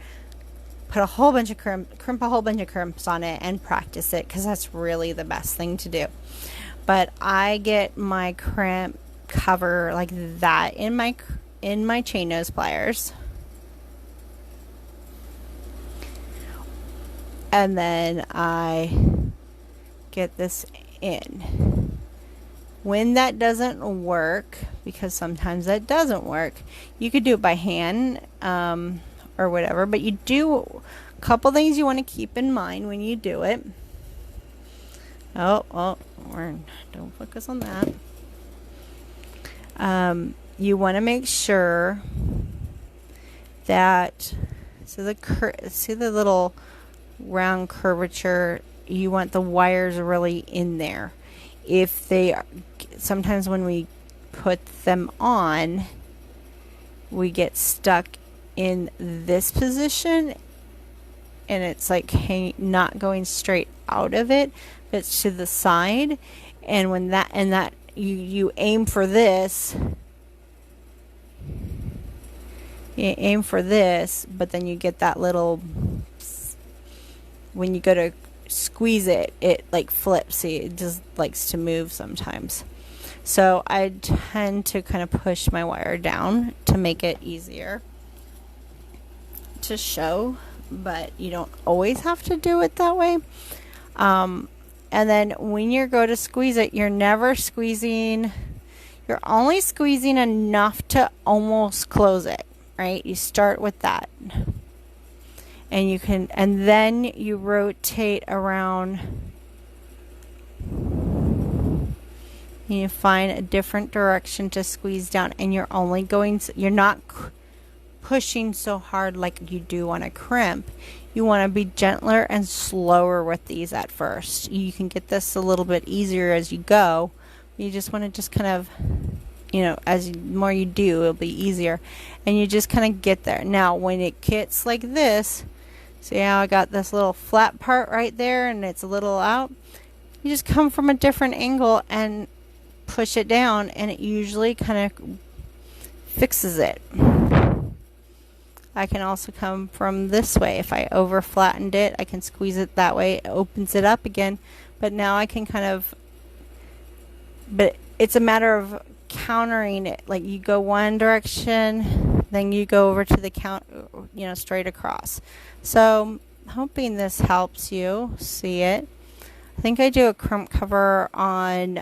B: put a whole bunch of crimp a whole bunch of crimps on it, and practice it, because that's really the best thing to do. But I get my crimp cover like that in my chain nose pliers, and then I get this in. When that doesn't work, because sometimes that doesn't work, you could do it by hand or whatever, but you do a couple things you want to keep in mind when you do it. Don't focus on that. You want to make sure that, see the little round curvature, you want the wires really in there. If they are, sometimes when we put them on, we get stuck in this position, and it's like not going straight out of it, but it's to the side. And when that you aim for this, but then you get that little, when you go to squeeze it, it like flips. See, it just likes to move sometimes. So I tend to kind of push my wire down to make it easier to show, but you don't always have to do it that way. And then when you go to squeeze it, you're never squeezing, you're only squeezing enough to almost close it, right? You start with that. And you can, and then you rotate around. You find a different direction to squeeze down, and you're only going, you're not pushing so hard like you do on a crimp. You want to be gentler and slower with these at first. You can get this a little bit easier as you go. You just want to just kind of, you know, as more you do, it'll be easier. And you just kind of get there. Now, when it gets like this, see how I got this little flat part right there and it's a little out? You just come from a different angle and push it down, and it usually kind of fixes it. I can also come from this way. If I over flattened it, I can squeeze it that way. It opens it up again. But now I can kind of, but it's a matter of countering it. Like you go one direction, then you go over to the straight across. So hoping this helps you see it. I think I do a crimp cover on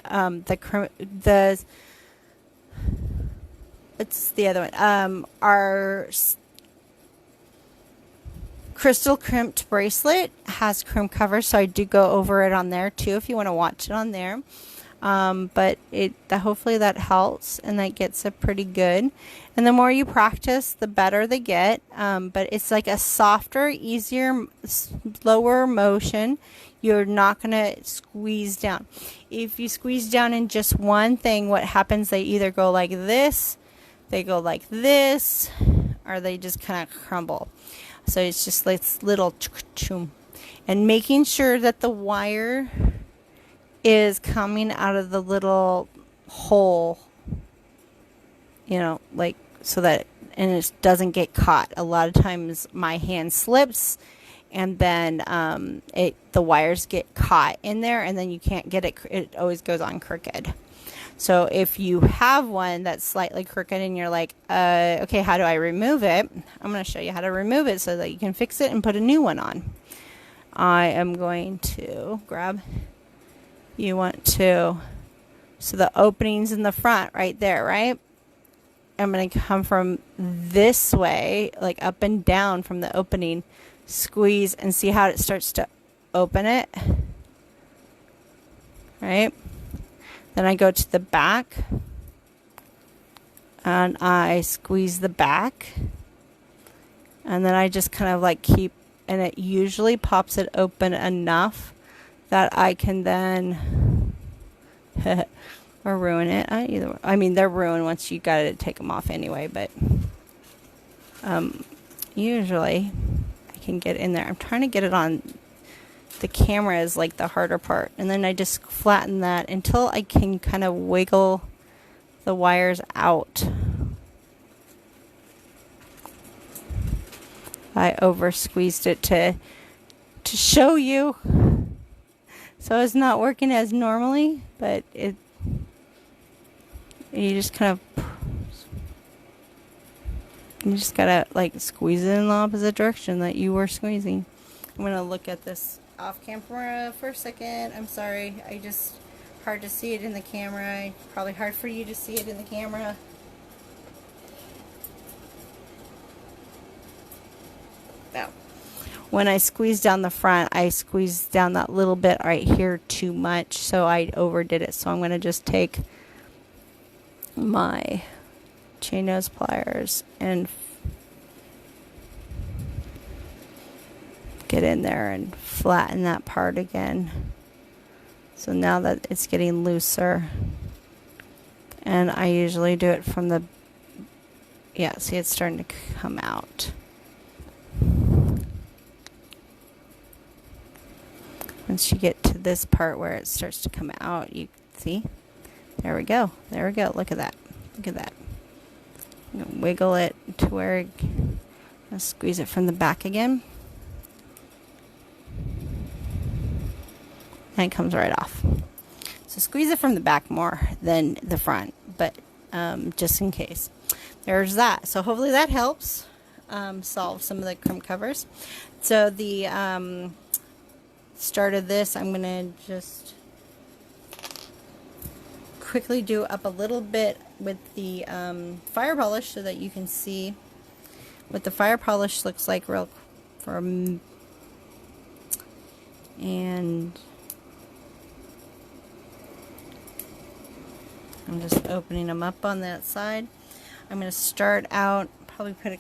B: it's the other one. Our crystal crimped bracelet has crimp cover, so I do go over it on there too if you want to watch it on there. But hopefully that helps, and that gets it pretty good. And the more you practice, the better they get. But it's like a softer, easier, slower motion. You're not going to squeeze down. If you squeeze down in just one thing, what happens, they either go like this, they go like this, or they just kind of crumble. So it's just like little choom. And making sure that the wire is coming out of the little hole, you know, like so that, and it doesn't get caught. A lot of times my hand slips, and then the wires get caught in there, and then you can't get it. It always goes on crooked. So if you have one that's slightly crooked and you're like, okay, how do I remove it? I'm going to show you how to remove it so that you can fix it and put a new one on. I am going to grab, so the opening's in the front right there, right? I'm going to come from this way, like up and down from the opening, squeeze, and see how it starts to open it, right? Then I go to the back and I squeeze the back, and then I just kind of like keep, and it usually pops it open enough that I can then or ruin it. I mean, they're ruined once you got to take them off anyway, but usually I can get in there. I'm trying to get it on the camera is like the harder part, and then I just flatten that until I can kind of wiggle the wires out. I over squeezed it to show you, so it's not working as normally, but you just kind of, you just gotta like squeeze it in the opposite direction that you were squeezing. I'm gonna look at this off camera for a second. I'm sorry, hard to see it in the camera. Probably hard for you to see it in the camera. Now, when I squeeze down the front, I squeezed down that little bit right here too much, so I overdid it. So I'm going to just take my chain nose pliers and get in there and flatten that part again. So now that it's getting looser, and I usually do it from the, yeah, see, it's starting to come out. Once you get to this part where it starts to come out, you see, there we go, look at that, I'm gonna wiggle it to where I'll squeeze it from the back again, and it comes right off. So squeeze it from the back more than the front, but just in case. There's that. So hopefully that helps solve some of the crimp covers. So the start of this, I'm gonna just quickly do up a little bit with the fire polish so that you can see what the fire polish looks like and I'm just opening them up on that side. I'm going to start out with a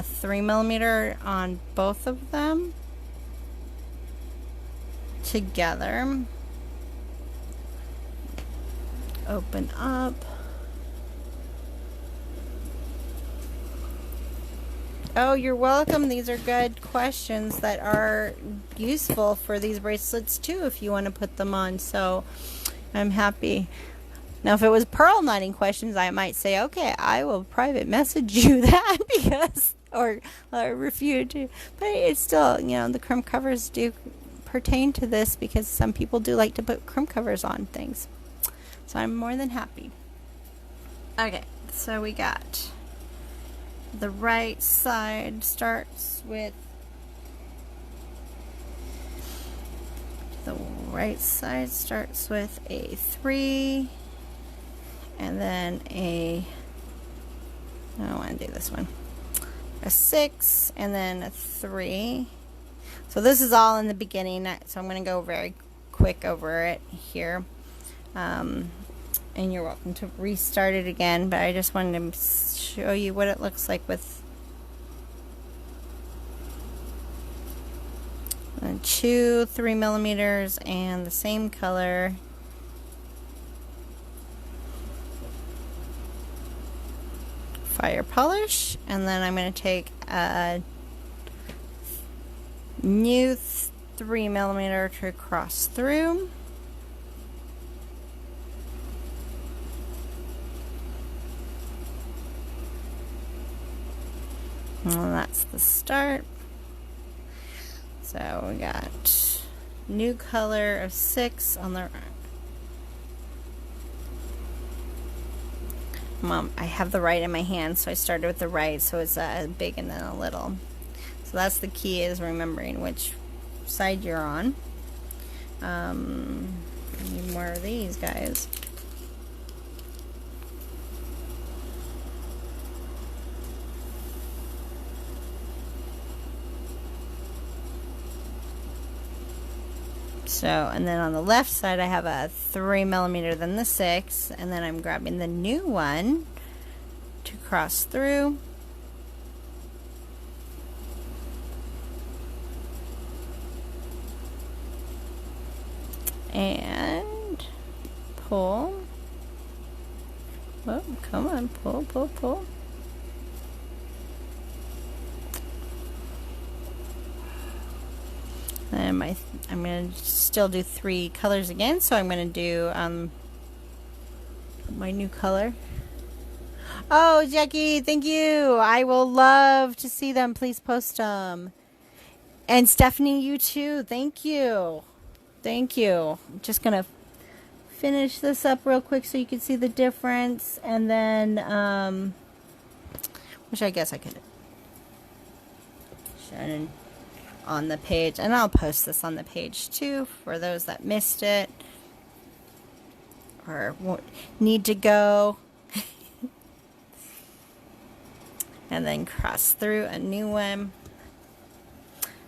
B: 3mm on both of them together. Open up. Oh, you're welcome. These are good questions that are useful for these bracelets too if you want to put them on. So I'm happy. Now, if it was pearl knotting questions, I might say, okay, I will private message you that because, or refute to. But it's still, you know, the crimp covers do pertain to this because some people do like to put crimp covers on things. So I'm more than happy. Okay, so we got the right side starts with a 3 and then I don't want to do this one, a 6 and then a 3. So this is all in the beginning, so I'm going to go very quick over it here, and you're welcome to restart it again, but I just wanted to show you what it looks like with 2 3mm and the same color. Fire polish, and then I'm going to take a new 3mm to cross through. And that's the start. So we got new color of 6 on the I have the right in my hand, so I started with the right, so it's a big and then a little. So that's the key, is remembering which side you're on. I need more of these guys. So, and then on the left side I have a 3mm, then the 6, and then I'm grabbing the new one to cross through. And pull. Oh, come on, pull, pull, pull. And I'm going to still do 3 colors again, so I'm going to do my new color. Oh, Jackie, thank you. I will love to see them. Please post them. And Stephanie, you too. Thank you. Thank you. I'm just going to finish this up real quick so you can see the difference. And then, which I guess I could show on the page. And I'll post this on the page too for those that missed it or need to go. And then cross through a new one.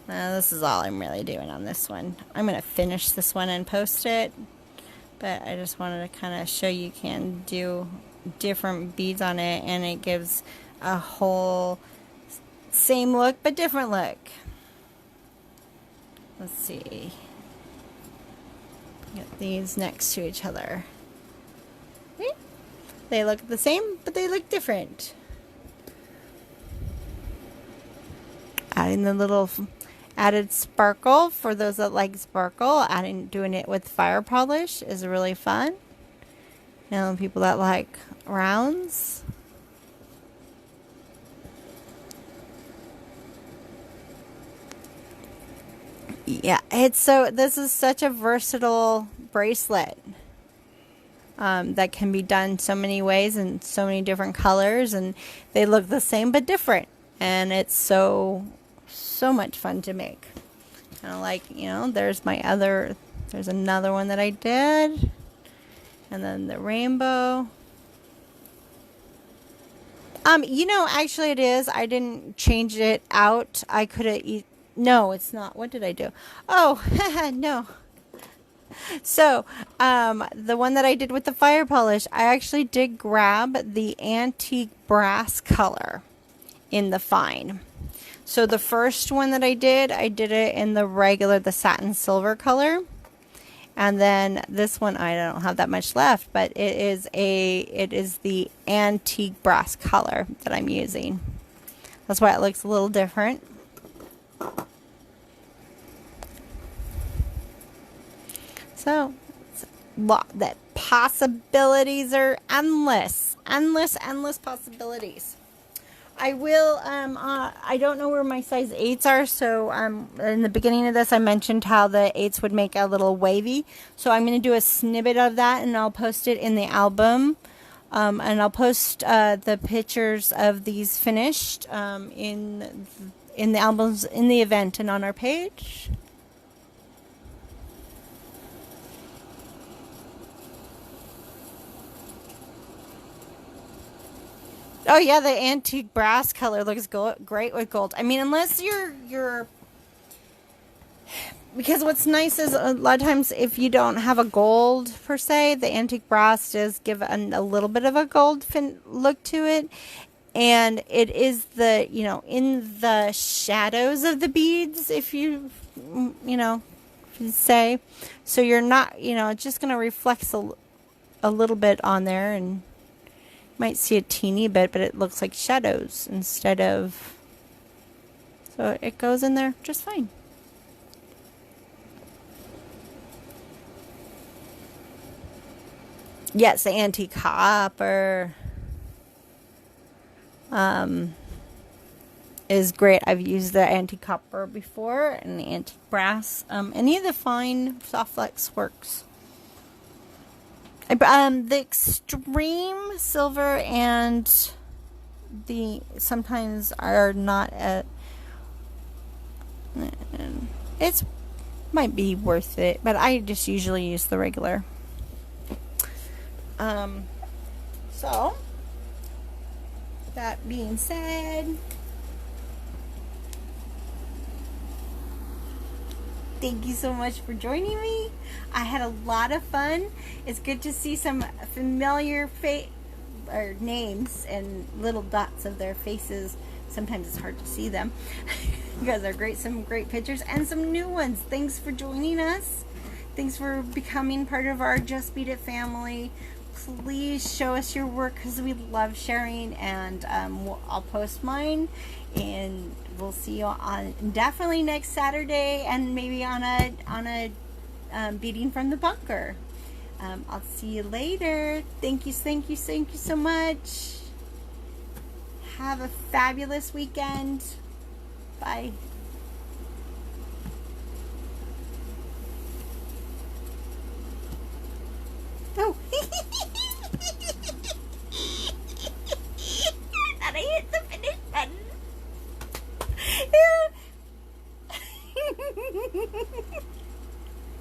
B: Now this is all I'm really doing on this one. I'm going to finish this one and post it, but I just wanted to kind of show you can do different beads on it, and it gives a whole same look but different look. Let's see. Get these next to each other. They look the same, but they look different. Adding the little added sparkle for those that like sparkle. Doing it with fire polish is really fun. You know, people that like rounds. Yeah, this is such a versatile bracelet that can be done so many ways and so many different colors, and they look the same but different, and it's so much fun to make. Kind of like, you know, there's another one that I did, and then the rainbow. You know, actually it is. I didn't change it out. I could have no, it's not. What did I do? Oh, no. So, the one that I did with the fire polish, I actually did grab the antique brass color in the fine. So the first one that I did it in the satin silver color. And then this one, I don't have that much left, but it is the antique brass color that I'm using. That's why it looks a little different. So, the possibilities are endless. Endless possibilities. I will, I don't know where my size 8s are, so in the beginning of this I mentioned how the 8s would make a little wavy. So I'm going to do a snippet of that, and I'll post it in the album. And I'll post the pictures of these finished in the albums, in the event, and on our page. Oh yeah, the antique brass color looks great with gold. I mean, unless you're because what's nice is a lot of times if you don't have a gold per se, the antique brass does give a little bit of a gold look to it, and it is you know, in the shadows of the beads, if you say, so you're not, you know, it's just going to reflect a little bit on there, and might see a teeny bit, but it looks like shadows instead of, so it goes in there just fine. Yes, the antique copper is great. I've used the antique copper before, and the antique brass. Any of the fine SoftFlex works. The extreme silver and the sometimes are not at. It's might be worth it, but I just usually use the regular. So that being said, Thank you so much for joining me. I had a lot of fun. It's good to see some familiar names and little dots of their faces. Sometimes it's hard to see them. You guys are great. Some great pictures and some new ones. Thanks for joining us. Thanks for becoming part of our Just Beat It family. Please show us your work because we love sharing, and I'll post mine, and we'll see you on definitely next Saturday, and maybe on a beading from the bunker. I'll see you later. Thank you so much. Have a fabulous weekend. Bye. Oh.